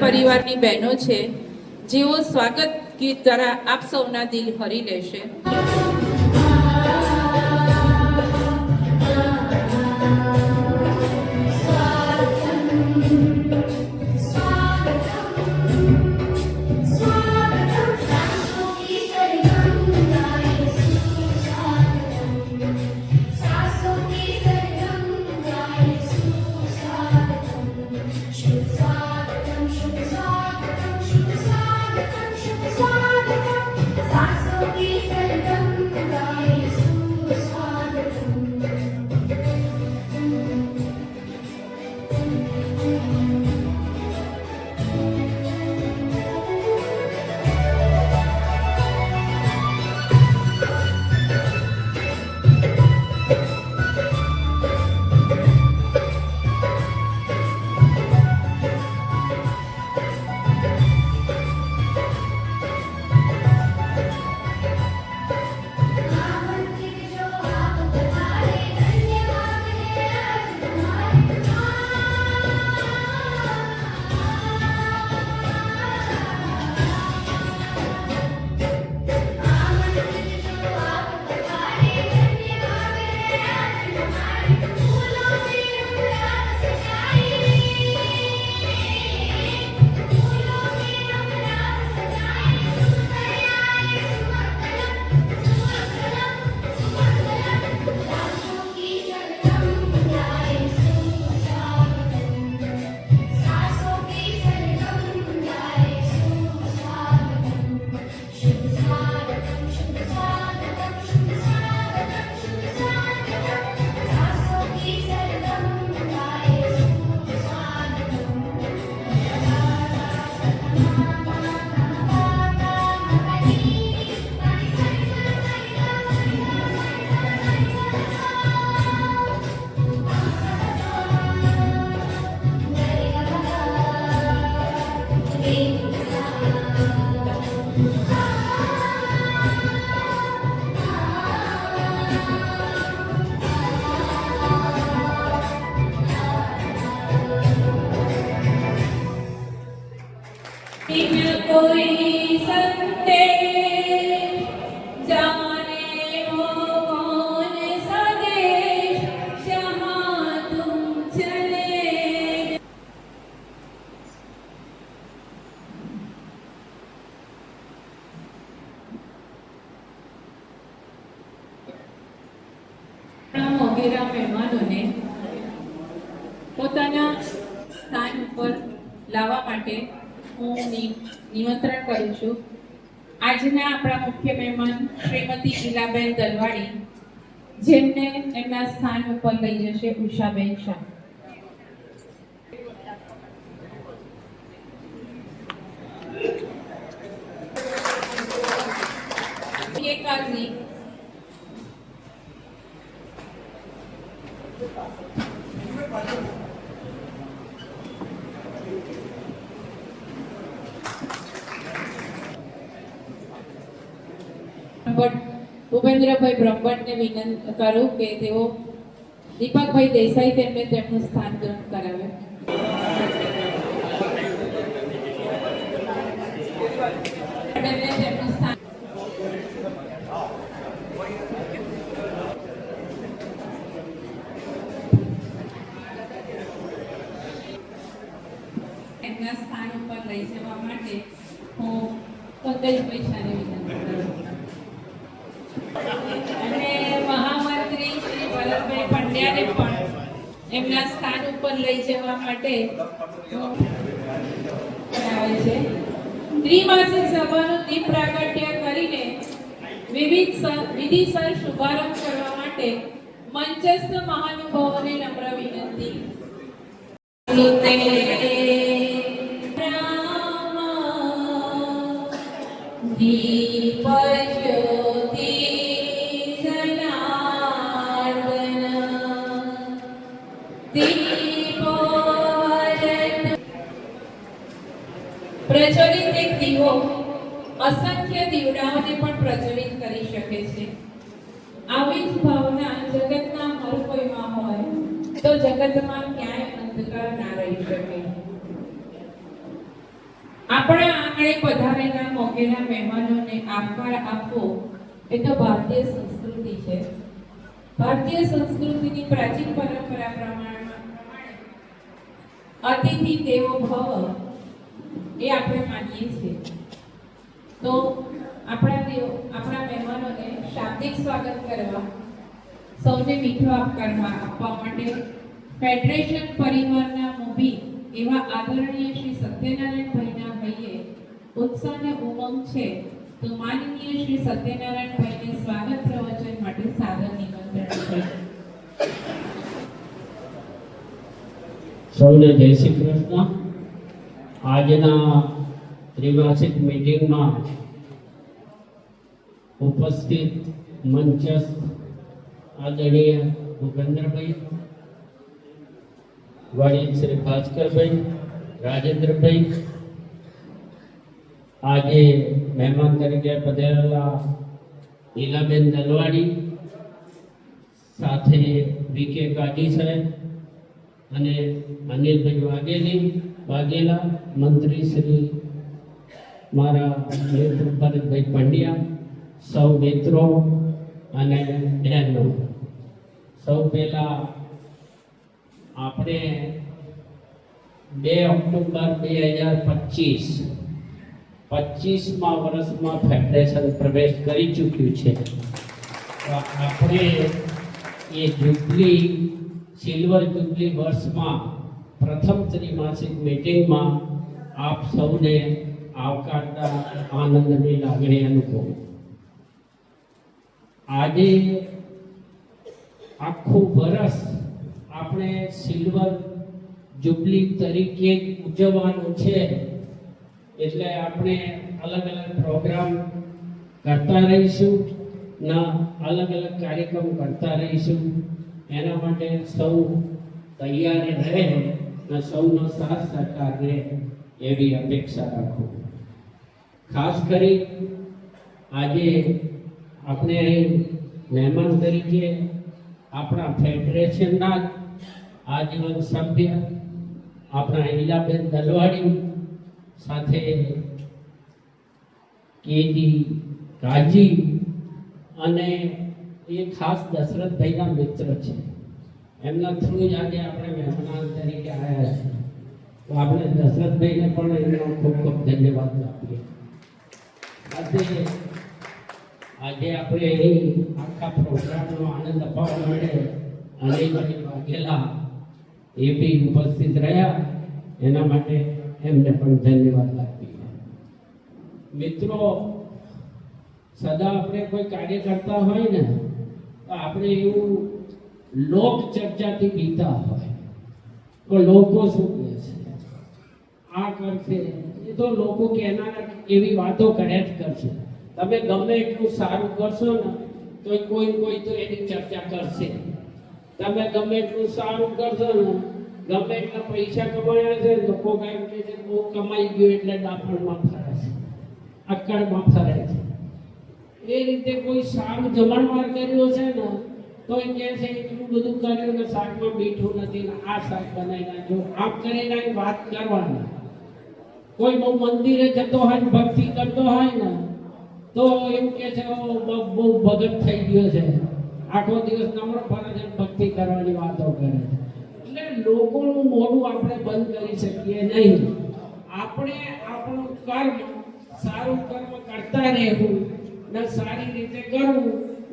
પરિવારની બહેનો છે જેઓ સ્વાગત ગીત દ્વારા આપ સૌના દિલ હરી લેશે. વગેરે મહેમાનોને પોતાના સ્થાન ઉપર લાવવા માટે હું નિમંત્રણ કરું છું. આજના આપણા મુખ્ય મહેમાન શ્રીમતી ઈલાબેન દલવાડી, જેમને એમના સ્થાન ઉપર લઈ જશે ઉષાબેન શાહ. કાઝી ભૂપેન્દ્રભાઈ બ્રહ્મભટ્ટને વિનંતી કરું કે તેઓ દીપકભાઈ દેસાઈ તેમને તેમનું સ્થાન ગ્રહણ કરાવે. લીલાબેનને તેમનું સ્થાન એમના સ્થાન ઉપર લઈ જવા માટે હું પંકજભાઈ શાહને વિનંતી કરું અને મહામંત્રી શ્રી ભરતભાઈ પંડ્યાને પણ એમના સ્થાન ઉપર લઈ જવા માટે આવે છે. ત્રિમાસિક સભાનું દીપ પ્રાગટ્ય કરીને વિધિસર શુભારંભ કરવા માટે મંચસ્થ મહાનુભાવોને નમ્ર વિનંતી. દીપ જ્યોતિ જનાર્દન દીપો પ્રજ્વલિત એક દીવો અસંખ્ય દીવડાઓને પણ પ્રજ્વલિત કરી શકે છે. આવી જ ભાવના જગતના હર કોઈમાં હોય તો જગતમાં ક્યાંય અંધકાર ના રહી શકે. આપણા આંગણે પધારેલા મોગેલા મહેમાનોને આવકાર આપવો એ તો ભારતીય સંસ્કૃતિ છે. ભારતીય સંસ્કૃતિની પ્રાચીન પરંપરા પ્રમાણે અતિથિ દેવો ભવ એ આપણે માનીએ છીએ. તો આપણા મહેમાનોને શાબ્દિક સ્વાગત કરવા સૌને મીઠો આપવા માટે ફેડરેશન પરિવારના મુભી એવા આદરણીય શ્રી સત્યનારાયણભાઈના ભાઈએ ઉત્સાહ અને ઉમંગ છે. તો માનનીય શ્રી સત્યનારાયણભાઈને સ્વાગત પ્રવચન માટે સાદર નિમંત્રણ છે. સૌને જય શ્રી કૃષ્ણ. આજના ત્રિમાસિક મીટિંગમાં ઉપસ્થિત મંચસ્થ આદરણીય ભૂપેન્દ્રભાઈ, વડીલ શ્રી ભાસ્કરભાઈ, રાજેન્દ્રભાઈ, આજે મહેમાન તરીકે પધારેલા લીલાબેન દલવાડી, સાથે વીકે કાજી સાહેબ અને અનિલભાઈ વાઘેલા, મંત્રી શ્રી મારા ભરતભાઈ પંડ્યા, સૌ મિત્રો અને બહેનો, સૌ પહેલા આપણે 2 ઓક્ટોબર 2025 વર્ષમાં ફેડરેશન પ્રવેશ કરી ચૂક્યું છે. તો આપણે એ જુબલી સિલ્વર જુબલી વર્ષમાં પ્રથમ ત્રિમાસિક મીટિંગમાં આપ સૌને આવકારતા આનંદની લાગણી અનુભવું. આજે આખું વર્ષ આપણે સિલ્વર જુબલી તરીકે ઉજવવાનું છે. એટલે આપણે અલગ અલગ પ્રોગ્રામ કરતા રહીશું ના અલગ અલગ કાર્યક્રમ કરતા રહીશું. એના માટે સૌ તૈયારી રહે અને સૌનો સાથ સહકાર રહે એવી અપેક્ષા રાખું. ખાસ કરી આજે આપણે અહીં મહેમાન તરીકે આપણા ફેડરેશનના આજીવન સભ્ય આપણા લીલાબેન દલવાડી, સાથે કેજી કાજી અને એ ખાસ દશરથભાઈના મિત્ર છે. એમના થ્રુ જ આજે આપણે મહેમાન તરીકે આવ્યા છે. તો આપણે દશરથભાઈને પણ એમનો ખૂબ ખૂબ ધન્યવાદ આપીએ. આજે આપણે અહીં આખા પ્રોગ્રામનો આનંદ અપાવવા માટે અનિલભાઈ વાઘેલા એ બી ઉપસ્થિત રહ્યા. એના માટે એમને પણ ધન્યવાદ આપીએ. મિત્રો, સદા આપણે કોઈ કાર્ય કરતા હોય ને તો આપણે એવું લોક ચર્ચાથી બીતા હોય તો લોકો શું કહે છે, આ કરશે, એ તો લોકો કહેનારા એવી વાતો કર્યા જ કરશે. તમે ગમે એટલું સારું કરશો ને તો કોઈ તો એની ચર્ચા કરશે. તમે ગમે એટલું સારું કરશો ને, ગમે એટલા પૈસા કમાયા છે, લોકો કાંઈ કહે છે બહુ કમાઈ ગયું એટલે ડાફણમાં ફરે છે, અક્કડમાં ફરે છે. એ રીતે કોઈ સારું જમણવાર કર્યો છે ને તો એ કહે છે એટલું બધું કર્યું ને શાકમાં મીઠું નથી ને આ શાક બનાવી નાખ્યું. આમ કરીને વાત કરવાની. કોઈ બહુ મંદિરે જતો હોય ને ભક્તિ કરતો હોય ને તો એવું કે છે બહુ ભગત થઈ ગયો છે, આખો દિવસ નમરો ફરે છે, ભક્તિ કરવાની વાતો કરે છે. એટલે લોકોનું મોઢું આપણે બંધ કરી શકીએ નહીં. આપણે આપણું કર્મ, સારું કર્મ કરતા રહેવું ને સારી રીતે કરવું.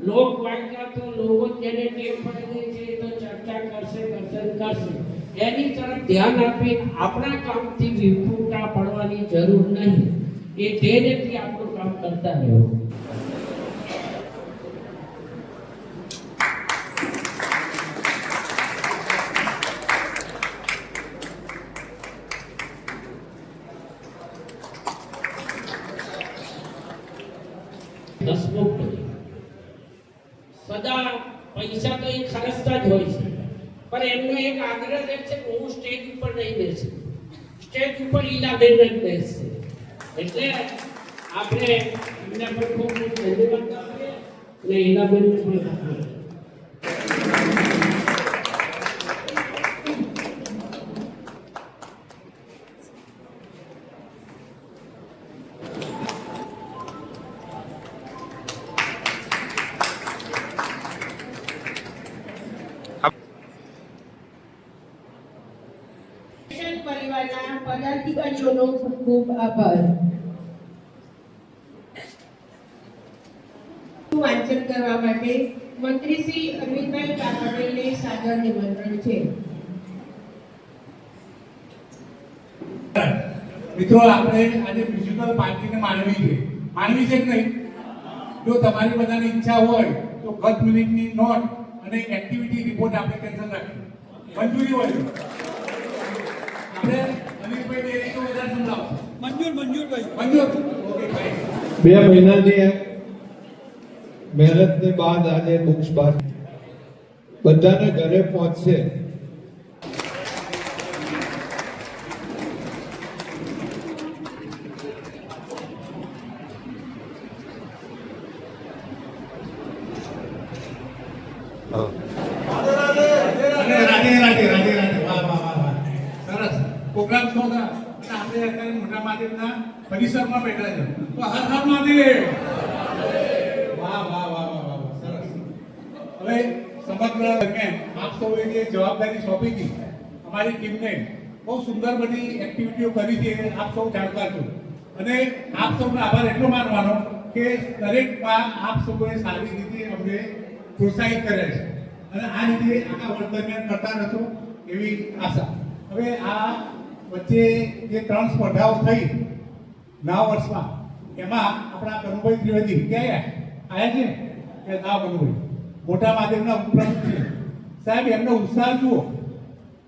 લોક વાયકા તો લોકો જેને ટેવ પડી છે એ તો ચર્ચા કરશે. એની તરફ ધ્યાન આપી આપણા કામથી વિખૂટા પડવાની જરૂર નહીં. એ ધૈર્યથી આપણું કામ કરતા રહેવું. હસમુખ સદા પૈસા તો એ ખર્ચતા જ હોય છે, પણ એમનો એક આગ્રહ રહે છે કે હું સ્ટેજ ઉપર નહીં બેસું, સ્ટેજ ઉપર ઈલાબેન જ બેસશે. એટલે આપણે એમને પણ ખૂબ ખૂબ ધન્યવાદ આપીએ અને ઈલાબેનને પણ આપીએ. પરિવારના પદાધિકારીઓનો ખૂબ ખૂબ આભાર. વાંચન કરવા માટે મંત્રી શ્રી અરવિંદભાઈ પટેલને સાદર નિમંત્રણ છે. મિત્રો, આપણે આજે મ્યુઝિકલ પાર્ટીને માણવી છે કે નહીં? જો તમારી બધાની ઈચ્છા હોય તો ગત મિનિટની નોટ અને એક્ટિવિટી રિપોર્ટ આપણે કેન્સલ રાખીએ. મંજૂરી હોય આપણે અનિલભાઈ બે રીતે વધારે સમજાવશો. મંજૂર. ઓકે ભાઈ. 2 મહિનાની મહેનતની બાદ આજે બુક્સ બહાર બધાને ઘરે પહોંચશે. પ્રોગ્રામ તો હતા આપણે અત્યારે મોટા મહાદેવના પરિસરમાં બેઠા છે, તો હર હર મહાદેવ. વાહ સરસ. હવે સમગ્ર દરમિયાન આપ સૌએ જે જવાબદારી સોંપી હતી અમારી ટીમને, બહુ સુંદર બધી એક્ટિવિટીઓ કરી છે, આપ સૌ જાણતા છો. અને આપ સૌનો આભાર એટલો માનવાનો કે દરેકમાં આપ સૌએ સારી રીતે અમને પ્રોત્સાહિત કર્યા છે અને આ રીતે આખા વર્ષ દરમિયાન કરતા રહેશો એવી આશા. હવે આ વચ્ચે જે 3 સ્પર્ધાઓ થઈ નવા વર્ષમાં, એમાં આપણા કનુભાઈ ત્રિવેદી ક્યાં આવ્યા છે? કે ના કનુભાઈ મોટા મહાદેવના ઉપપ્રમુખ છે સાહેબ. એમનો ઉત્સાહ જુઓ.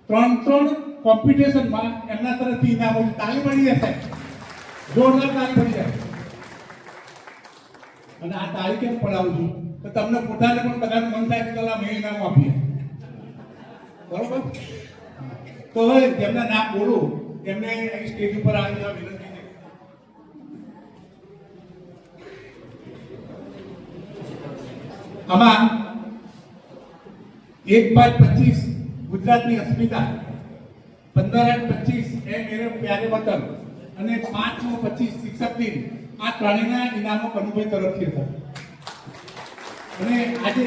3 કોમ્પિટિશનમાં એમના તરફથી ઇનામો. તાળી પડી જાય સાહેબ, જોરદાર તાળી પડી જાય. અને આ તાળી કેમ પડાવું છું તો તમને પોતાને પણ બધાનું મન થાય કે ચાલો અમે ઇનામ આપીએ. બરોબર? તો હવે જેમના નામ બોલું એમને સ્ટેજ ઉપર આવી જવા વિનંતી છે. આમાં 1/25 ગુજરાતની અસ્મિતા, 15/25 એ મેરે પ્યારે વતન અને 5/25 શિક્ષક દિન, આ ત્રણેયના ઇનામો કનુભાઈ તરફથી હતા. અને આજે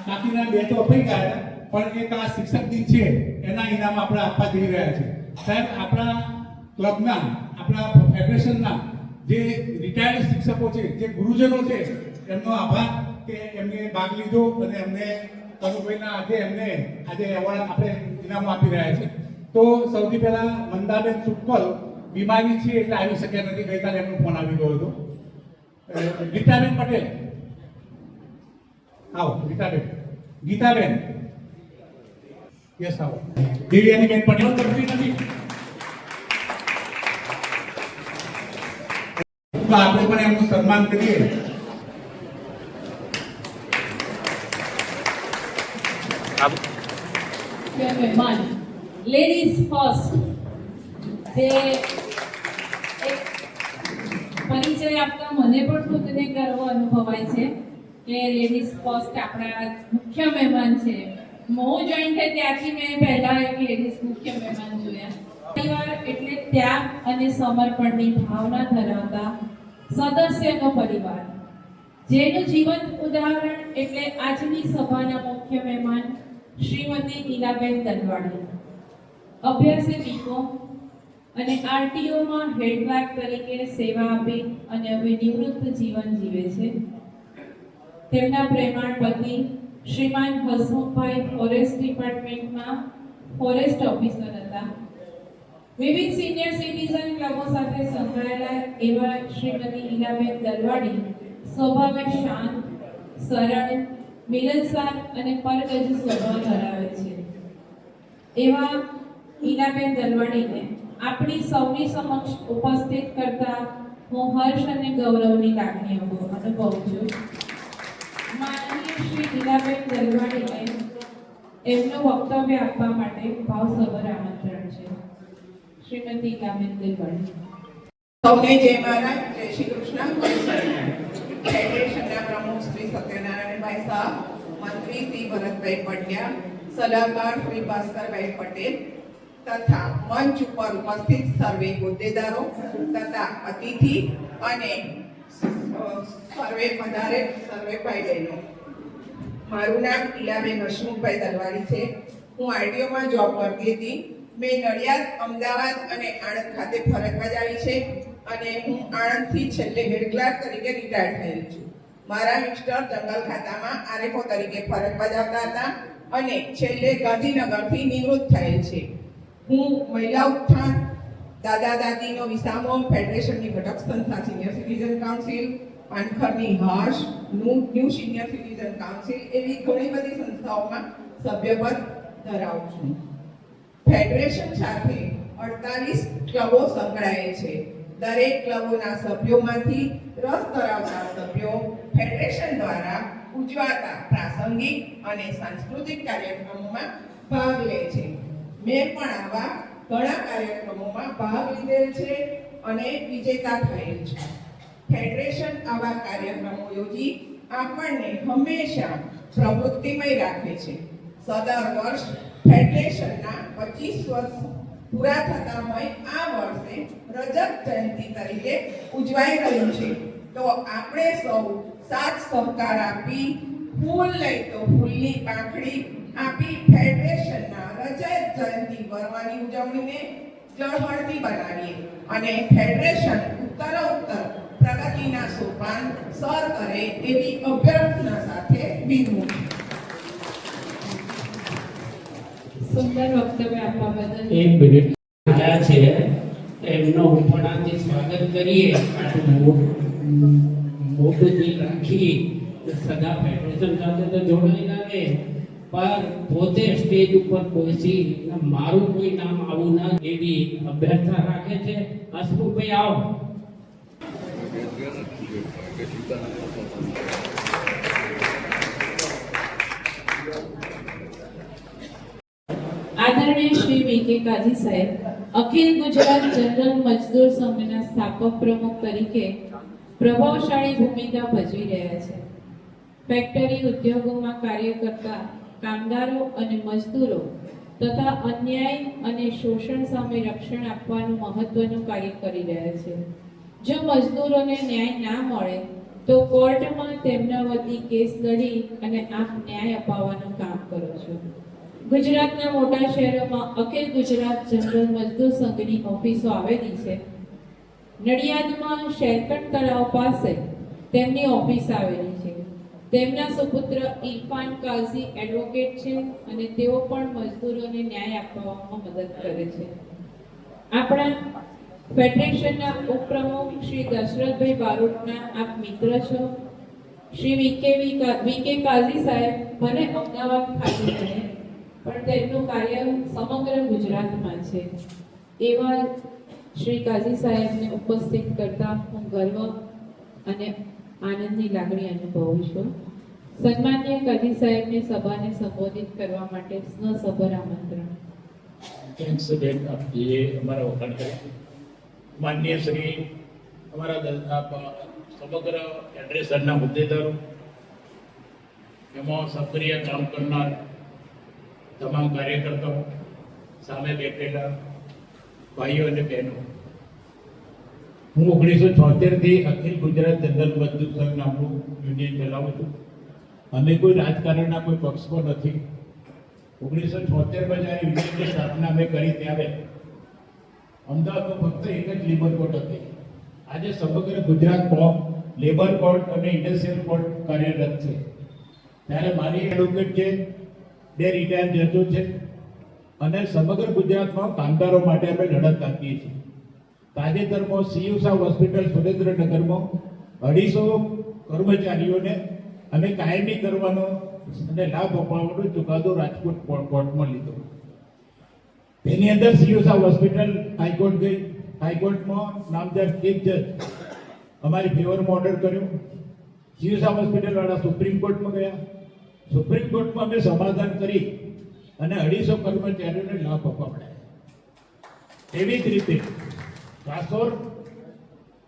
બાકીના 2 તો અપાઈ ગયા હતા, પણ એક આ શિક્ષક દિન છે એના ઇનામ આપણે આપવા જઈ રહ્યા છે. સાહેબ, આપણા ક્લબના, આપણા ફેડરેશનના જે રિટાયર્ડ શિક્ષકો છે, જે ગુરુજનો છે, એમનો આભાર કે એમને ભાગ લીધો અને એમને કનુભાઈના આજે એમને આજે એવોર્ડ આપણે ઇનામો આપી રહ્યા છે. તો સૌથી પહેલા મંદાબેન સુક્કલ બીમારી છે એટલે આવી શક્યા નથી, ગઈકાલે એમનો ફોન આવી ગયો હતો. ગીતાબેન પટેલ આવો. ગીતાબેન યસ આવો. દેવ્યાનીબેન પટેલ કરતી નથી તો આપણે પણ એમનું સન્માન કરીએ. મહેમાન લેડીઝ ફર્સ્ટ જે પરિચય આપતા મને પણ ખુદને ગર્વ અનુભવાય છે કે લેડીઝ ફર્સ્ટ આપણા મુખ્ય મહેમાન છે. હું જોઈન થઈ ત્યારથી મેં પહેલા એક લેડીઝ મુખ્ય મહેમાન જોયા. પરિવાર એટલે ત્યાગ અને સમર્પણની ભાવના ધરાવતા સદસ્યનો પરિવાર, જેનું જીવંત ઉદાહરણ એટલે આજની સભાના મુખ્ય મહેમાન શ્રીમતી ઈલાબેન દલવાડી. અભ્યાસે બીકોમ અને આરટીઓમાં હેડ ક્લાર્ક તરીકે સેવા આપી અને હવે નિવૃત્ત જીવન જીવે છે. તેમના પ્રેમાળ પતિ શ્રીમાન હસમુખભાઈ ફોરેસ્ટ ડિપાર્ટમેન્ટમાં ફોરેસ્ટ ઓફિસર હતા. વિવિધ સિનિયર સિટીઝન ક્લબો સાથે સંકળાયેલા એવા શ્રીમતી ઈલાબેન દલવાડી સ્વભાવે શાંત, સરળ, મિલનસાર અને પરગજ સ્વભાવ ધરાવે છે. એવા ઈલાબેન દલવાડીને આપણી સૌની સમક્ષ ઉપસ્થિત કરતા હું હર્ષ અને ગૌરવની લાગણી અનુભવું છું. માનનીય શ્રી ઈલાબેન દલવાડીને એમનું વક્તવ્ય આપવા માટે ભાવસભર આમંત્રણ છે. શ્રીમતી ઈલાબેન દલવાડી. સૌને જય મહારાજ, જય શ્રી કૃષ્ણ. ફેડરેશનના પ્રમુખ શ્રી સત્યનારાયણભાઈ શાહ, મંત્રી શ્રી ભરતભાઈ પંડ્યા, સલાહકાર શ્રી ભાસ્કરભાઈ પટેલ તથા મંચ ઉપર ઉપસ્થિત સર્વે હોદ્દેદારો તથા અતિથિ અને સર્વે પધારે સર્વે ભાઈ બહેનો. મારું નામ ઈલાબેન હસમુખભાઈ દલવાડી છે. હું આરટીઓમાં જોબ કરતી હતી. મેં નડિયાદ, અમદાવાદ અને આણંદ ખાતે ફરજ બજાવી છે અને હું આણંદથી છેલ્લે હેડ ક્લાર્ક તરીકે રિટાયર થયેલ છું. મારા મિસ્ટર જંગલ ખાતામાં આરએફઓ તરીકે ફરજ બજાવતા હતા અને છેલ્લે ગાંધીનગરથી નિવૃત્ત થયેલ છે. હું મહિલા ઉત્થાન, દાદા દાદીનો વિસામો, ફેડરેશનની ઘટક સંસ્થા સિનિયર સિટીઝન કાઉન્સિલ, પાનખરની હાશ, ન્યૂ સિનિયર સિટીઝન કાઉન્સિલ એવી ઘણી બધી સંસ્થાઓમાં સભ્યપદ ધરાવું છું. ફેડરેશન સાથે 48 ક્લબો સંકળાયેલ છે. દરેક ક્લબોના સભ્યોમાંથી રસ ધરાવતા સભ્યો ફેડરેશન દ્વારા ઉજવાતા પ્રાસંગિક અને સાંસ્કૃતિક કાર્યક્રમોમાં ભાગ લે છે. મેં પણ આવા ઘણા કાર્યક્રમોમાં ભાગ લીધેલ છે અને વિજેતા થયેલ છે. ફેડરેશન આવા કાર્યક્રમો યોજી આપણને હંમેશા પ્રવૃત્તિમય રાખે છે. સદર વર્ષ ફેડરેશનના 25 વર્ષ પૂરા થતા હોય આ વર્ષે રજત જયંતિ તરીકે ઉજવાઈ રહ્યું છે. તો આપણે સૌ સાથ સહકાર આપી, ફૂલ લઈ તો ફૂલની પાંખડી આપી ફેડરેશનના રજત જયંતિ પર્વની ઉજવણીને ઝળહળતી બનાવીએ અને ફેડરેશન ઉત્તરોત્તર પ્રગતિના સોપાન સર કરે એવી અભ્યર્થના સાથે વિનવું. સુંદર વક્તવ્ય આપવા બદલ એક મિનિટ આવ્યા છે, એમનો ઉપણાથી સ્વાગત કરીએ. મોટું દિલ રાખી સદા ફેડરેશન સાથે તો જોડાયેલા ને, પણ પોતે સ્ટેજ ઉપર પહોંચી મારું કોઈ નામ આવું ના એવી અભ્યર્થના રાખે છે. હસમુખભાઈ આવો. આદરણીય શ્રી વી.કે. કાજી સાહેબ અખિલ ગુજરાત જનરલ મજદૂર સંઘના સ્થાપક પ્રમુખ તરીકે પ્રભાવશાળી ભૂમિકા ભજવી રહ્યા છે. ફેક્ટરી ઉદ્યોગોમાં કાર્ય કરતા કામદારો અને મજદૂરો તથા અન્યાય અને શોષણ સામે રક્ષણ આપવાનું મહત્વનું કાર્ય કરી રહ્યા છે. જો મજદૂરોને ન્યાય ના મળે તો કોર્ટમાં તેમના વતી કેસ લડી અને આપ ન્યાય અપાવવાનું કામ કરો છો. ગુજરાતના મોટા શહેરોમાં અખિલ ગુજરાત જનરલ મજદૂર સંઘની ઓફિસો આવેલી છે. નડિયાદમાં શેરકટ તળાવ પાસે તેમની ઓફિસ આવેલી છે. તેમના સુપુત્ર ઇરફાન કાઝી એડવોકેટ છે અને તેઓ પણ મજદૂરોને ન્યાય આપવામાં મદદ કરે છે. આપણા ફેડરેશનના ઉપપ્રમુખ શ્રી દશરથભાઈ બારોટના આપ મિત્ર છો. શ્રી વી.કે. કાઝી સાહેબ ભલે અમદાવાદ ખાતે રહે પણ તેમનું કાર્ય સમગ્ર ગુજરાતમાં છે. એવા શ્રી કાઝી સાહેબને ઉપસ્થિત કરતા હું ગર્વ અને આનંદની લાગણી અનુભવું છું. સન્માનીય કાઝી સાહેબને સભાને સંબોધિત કરવા માટે સ્નેહસભર આમંત્રણ. થેન્ક્સ બેન, આપ જે અમારા વખાણ કર્યા. માનનીય શ્રી અમારા સમગ્ર ફેડરેશનના હોદ્દેદારો, એમાં સક્રિય કામ કરનાર તમામ કાર્યકર્તાઓ, સામે બેઠેલા ભાઈઓ અને બહેનો, હું 1976થી અખિલ ગુજરાત જનરલ મજદૂર સંઘ નામનું યુનિયન ચલાવું છું. અમે કોઈ રાજકારણના કોઈ પક્ષમાં નથી. 1976માં જ્યારે યુનિયનની સ્થાપના અમે કરી ત્યારે અમદાવાદમાં ફક્ત એક જ લેબર કોર્ટ હતી. આજે સમગ્ર ગુજરાતમાં લેબર કોર્ટ અને ઇન્ડસ્ટ્રીયલ કોર્ટ કાર્યરત છે. ત્યારે મારી એડવોકેટ છે, 2 રિટાયર્ડ જજો છે અને સમગ્ર ગુજરાતમાં કામદારો માટે અમે લડત આપીએ છીએ. તાજેતરમાં સીયુસા હોસ્પિટલ સુરેન્દ્રનગરમાં 250 કર્મચારીઓને અમે કાયમી કરવાનો અને લાભ અપાવવાનો ચુકાદો રાજકોટ કોર્ટમાં લીધો. તેની અંદર સીયુસા હોસ્પિટલ હાઈકોર્ટ ગઈ. હાઈકોર્ટમાં નામદાર ચીફ જજ અમારી ફેવરમાં ઓર્ડર કર્યો. સીયુસા હોસ્પિટલ વાળા સુપ્રીમ કોર્ટમાં ગયા. સુપ્રીમ કોર્ટમાં અમે સમાધાન કરી અને 250 કર્મચારીઓને લાભ અપાવડાય. એવી જ રીતે કાસોર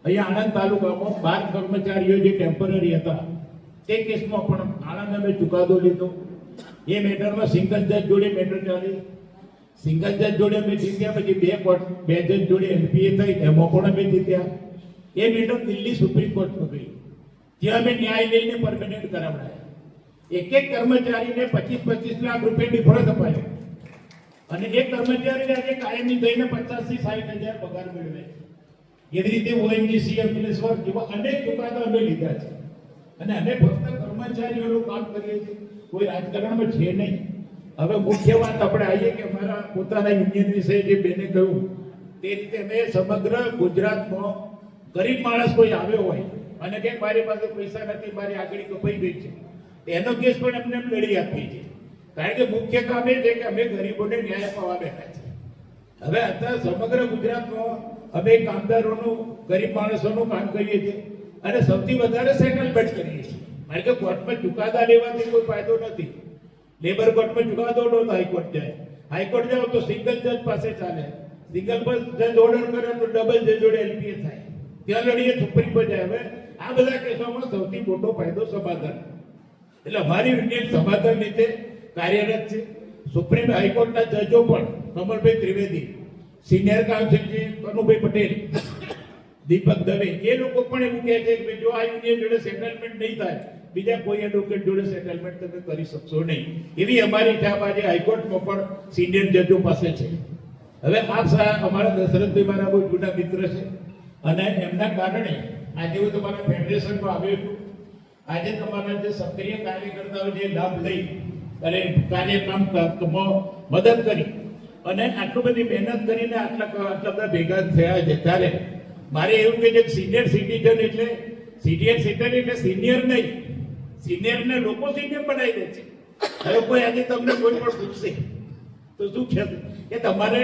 અહીંયા આણંદ તાલુકામાં 12 કર્મચારીઓ જે ટેમ્પરરી હતા તે કેસમાં પણ આણંદ અમે ચુકાદો લીધો. એ મેટરમાં સિંગલ જજ જોડે મેટર ચાલી. સિંગલ જજ જોડે અમે જીત્યા. પછી 2 જજ જોડે એલપીએ થઈ, એમાં પણ અમે જીત્યા. એ મેટર દિલ્હી સુપ્રીમ કોર્ટમાં ગઈ, ત્યાં અમે ન્યાય લઈને પરમેનન્ટ કરાવડાયા. એક કર્મચારીને 25-25 લાખ રૂપિયા ડિફરન્સ અપાયો અને એક કર્મચારીને આજે કાયમી થઈને 50 થી 60 હજાર પગાર મેળવે. એવી રીતે ઓએનજીસી, અંકલેશ્વર જેવા અનેક ચુકાદા અમે લીધા છે અને અમે ફક્ત કર્મચારીઓનું કામ કરીએ છીએ, કોઈ રાજકારણમાં છે નહીં. હવે મુખ્ય વાત આપણે આવીએ કે અમારા પોતાના યુનિયન વિશે જે બેને કહ્યું તે રીતે અમે સમગ્ર ગુજરાતમાં ગરીબ માણસ કોઈ આવ્યો હોય અને કે મારી પાસે પૈસા નથી, મારી આગળ કપાઈ ગઈ છે, એનો કેસ પણ અમને લડી આપીએ છીએ. કારણ કે મુખ્ય કામ એ છે કે અમે ગરીબોને ન્યાય અપાવવા બેઠા છે. હવે અત્યારે સમગ્ર ગુજરાતમાં અમે કામદારોનું, ગરીબ માણસોનું કામ કરીએ છીએ અને સૌથી વધારે સેટલમેન્ટ કરીએ છીએ. કારણ કે કોર્ટમાં ચુકાદા લેવાથી કોઈ ફાયદો નથી. લેબર કોર્ટમાં ચુકાદો લો તો હાઈકોર્ટ જાય, હાઈકોર્ટ જાઓ તો સિંગલ જજ પાસે ચાલે, સિંગલ જજ ઓર્ડર કરે તો ડબલ જજ જોડે એલપીએ થાય, ત્યાં લડીએ સુપ્રીમ કોર્ટ જાય. હવે આ બધા કેસોમાં સૌથી મોટો ફાયદો સમાધાન. એટલે અમારી યુનિયન સમાધાન રીતે કાર્યરત છે. સુપ્રીમ હાઈકોર્ટના જજો પણ કમલભાઈ ત્રિવેદી, સિનિયર કાઉન્સિલ છે કનુભાઈ પટેલ, દીપક દવે, એ લોકો પણ એવું કહે છે કે જો આ યુનિયન જોડે સેટલમેન્ટ નહીં થાય, બીજા કોઈ એડવોકેટ જોડે સેટલમેન્ટ તમે કરી શકશો નહીં. એવી અમારી ઠાપ આજે હાઈકોર્ટમાં પણ સિનિયર જજો પાસે છે. હવે અમારા દશરથભાઈ મારા બહુ જૂના મિત્ર છે અને એમના કારણે આજે હું તમારા ફેડરેશનમાં આવ્યો છું. આજે તમારા જે સક્રિય કાર્યકર્તાઓ જે લાભ લઈ અને કાર્યક્રમ મદદ કરી અને આટલું બધી મહેનત કરીને આટલા બધા ભેગા થયા છે, ત્યારે મારે એવું કે સિનિયર સિટીઝન એટલે સિનિયર નહીં, સિનિયરને લોકો સિનિયર બનાવી દે છે. હવે કોઈ આજે તમને કોઈ પણ પૂછશે તો શું છે કે તમારે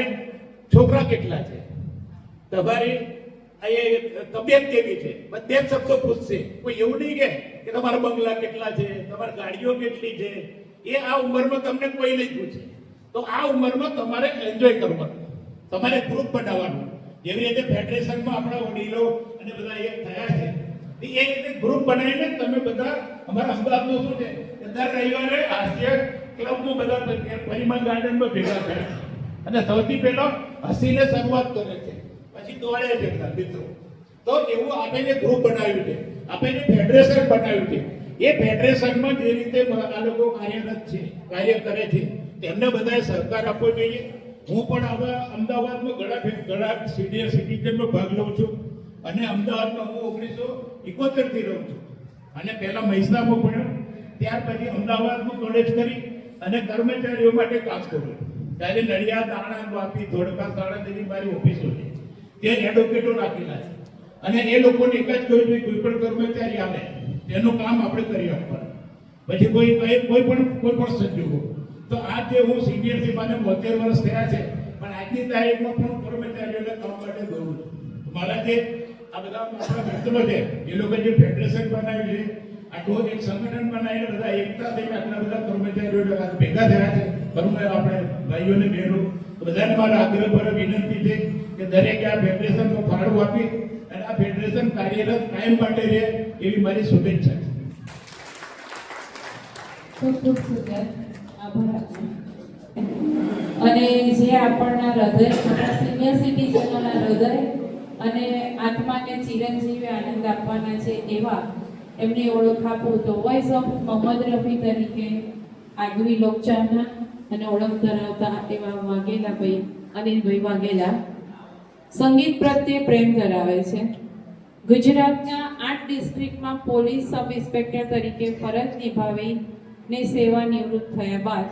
છોકરા કેટલા છે, તમારી તબિયત કેવી છે, બધે જ શબ્દો પૂછશે. કોઈ એવું નહીં કે તમારા બંગલા કેટલા છે, તમારી ગાડીઓ કેટલી છે, એ આ ઉંમરમાં તમને કોઈ નહીં પૂછે. તો આ ઉંમરમાં તમારે એન્જોય કરવાનું, તમારે ગ્રુપ બનાવવાનું. જેવી રીતે ફેડરેશનમાં આપણા વડીલો અને બધા એક થયા છે, એ રીતે ગ્રુપ બનાવીને તમે બધા અમારા અમદાવાદનું શું છે કે દર રવિવારે હાસ્ય ક્લબનું બધા પરિમલ ગાર્ડનમાં ભેગા થાય અને સૌથી પહેલો હસીને શરૂઆત કરે છે, પછી દોડે છે બધા મિત્રો. તો એવું આપણે જે ગ્રુપ બનાવ્યું છે, આપણે જે ફેડરેશન બનાવ્યું છે, એ ફેડરેશનમાં જે રીતે આ લોકો કાર્યરત છે, કાર્ય કરે છે, તેમને બધાએ સહકાર આપવો જોઈએ. હું પણ હવે અમદાવાદમાં ઘણા સિનિયર સિટીઝનમાં ભાગ લઉં છું અને અમદાવાદમાં હું 1971 થી રહું છું અને પહેલા મહેસાણામાં ભણ્યો, ત્યાર પછી અમદાવાદમાં કોલેજ કરી અને કર્મચારીઓ માટે કામ કર્યું. ત્યારે નડિયાદ, આણંદ, વાપી, ધોળકા, સાણંદ જેવી મારી ઓફિસો છે, ત્યાં એડવોકેટો રાખેલા છે અને એ લોકોને એક જ કહ્યું છે કોઈ પણ કર્મચારી આવે તેનું કામ આપણે કરી આપવાનું. પછી કોઈ પણ સંજોગો. તો આ જે હું સિનિયર થી મને 72 વર્ષ થયા છે, પણ આજની તારીખમાં પણ કર્મચારીઓને કામ માટે દોડું છું. મારા જે આ બધા આપણા મિત્રો છે, એ લોકો જે ફેડરેશન બનાવ્યું છે, આખું એક સંગઠન બનાવીને બધા એકતા થઈને આટલા બધા કર્મચારીઓ ભેગા થયા છે. આપણે ભાઈઓને બહેનો બધાને મારા આગ્રહ પર વિનંતી છે કે દરેકે આ ફેડરેશનનો ફાળો આપી અને આ ફેડરેશન કાર્યરત કાયમ માટે રહે એવી મારી શુભેચ્છા છે. ખૂબ ખૂબ સુંદર આભાર આપનો. અને જે આપણના હૃદય, આપણા સિનિયર સિટીઝનોના હૃદય અને આત્માને ચિરંજીવી આનંદ આપવાના છે એવા એમની ઓળખ આપું તો વોઇસ ઓફ મોહમ્મદ રફી તરીકે આગવી લોકચાહના અને ઓળખ ધરાવતા એવા વાઘેલાભાઈ, અનિલભાઈ વાઘેલા સંગીત પ્રત્યે પ્રેમ ધરાવે છે. ગુજરાતના 8 ડિસ્ટ્રિક્ટમાં પોલીસ સબ ઇન્સ્પેક્ટર તરીકે ફરજ નિભાવીને સેવા નિવૃત્ત થયા બાદ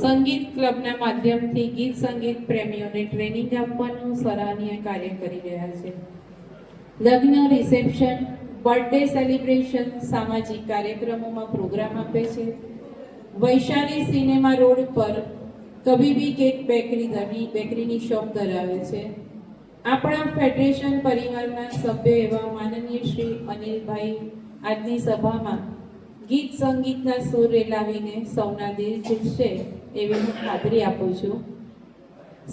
સંગીત ક્લબના માધ્યમથી ગીત સંગીત પ્રેમીઓને ટ્રેનિંગ આપવાનું સરાહનીય કાર્ય કરી રહ્યા છે. લગ્ન, રિસેપ્શન, બર્થડે સેલિબ્રેશન, સામાજિક કાર્યક્રમોમાં પ્રોગ્રામ આપે છે. વૈશાલી સિનેમા રોડ પર કબીબી કેક બેકરીની શોપ ધરાવે છે. આપણા ફેડરેશન પરિવારના સભ્ય એવા માનનીય શ્રી અનિલભાઈ આજની સભામાં ગીત સંગીતના સૂર રેલાવીને સૌના દિલ જીતશે એવી હું ખાતરી આપું છું.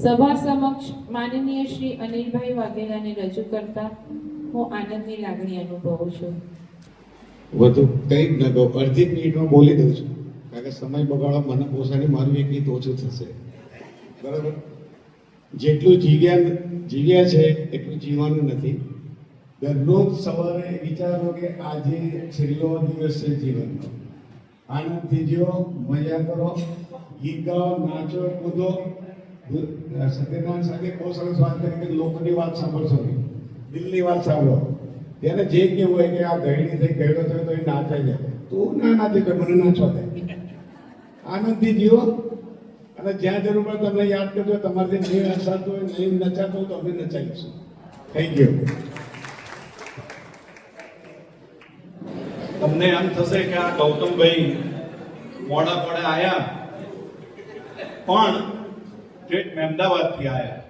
સભા સમક્ષ માનનીય શ્રી અનિલભાઈ વાઘેલાને રજૂ કરતા હું આનંદની લાગણી અનુભવું છું. વધુ કંઈ જ ન કહું, અડધી મિનિટમાં બોલી દઉં છું, કારણ કે સમય બગાડવા મને પોસાડી, મારું એક ગીત ઓછું થશે. બરાબર? જેટલું જીવ્યા છે એટલું જીવવાનું નથી. દરરોજ સવારે વિચારો કે આજે છેલ્લો દિવસ છે જીવનનો. આનંદથી જીવો, મજા કરો, ગીત ગાઓ, નાચો, કૂદો. સત્યનારાયણ સાથે બહુ સરસ વાત કરી કે લોકોની વાત સાંભળશો નહીં, દિલની વાત સાંભળો. ત્યારે જે કેવું હોય કે આ ગયડી થઈ ગયડો થયો તો એ નાચાઈ જાય, તો ના નાચી કર, મને નાચવા દે. આનંદથી જીવો અને જ્યાં જરૂર પડે તમને યાદ કરજો. તમારે જે નહીં હસાતો હોય, નહીં નચાતો હોય તો અમે નચાવીશું. થઈ ગયું. તમને એમ થશે કે આ ગૌતમભાઈ મોડા પડે આયા, પણ સ્ટેટ મહેમદાવાદથી આયા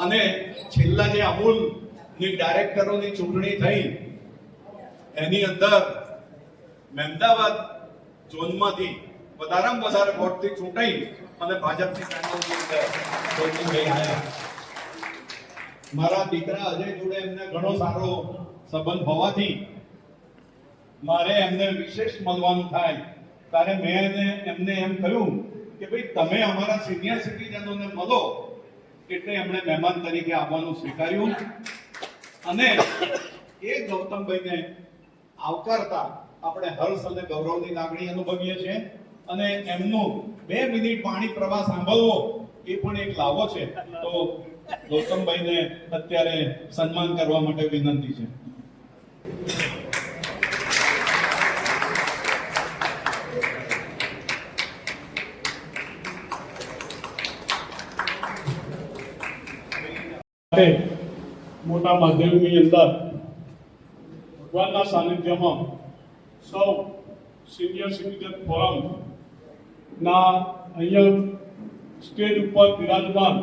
અને છેલ્લા જે અમૂલની ડાયરેક્ટરોની ચૂંટણી થઈ એની અંદર મહેમદાવાદ ઝોનમાંથી વધારેમાં વધારે વોટથી ચૂંટાઈ અને ભાજપની પેનલની અંદર ગૌતમભાઈ આયા. મારા દીકરા અજય જોડે એમને ઘણો સારો સંબંધ હોવાથી મારે એમને વિશેષ મળવાનું થાય ત્યારે મેં એમને એમ કહ્યું કે ભાઈ તમે અમારા સિનિયર સિટીઝનોને મળો, એટલે એમણે મહેમાન તરીકે આવવાનું સ્વીકાર્યું અને એ ગૌતમભાઈને આવકારતા આપણે હર્ષ અને ગૌરવની લાગણી અનુભવીએ છીએ અને એમનું 2 મિનિટ વાણી પ્રવાહ સાંભળવો એ પણ એક લાવો છે. તો ગૌતમભાઈને અત્યારે સન્માન કરવા માટે વિનંતી છે. મોટા માધ્યમની અંદર ભગવાનના સાનિધ્યમાં સૌ સિનિયર સિટીઝન ફોરમ ના અહીંયા સ્ટેજ ઉપર બિરાજમાન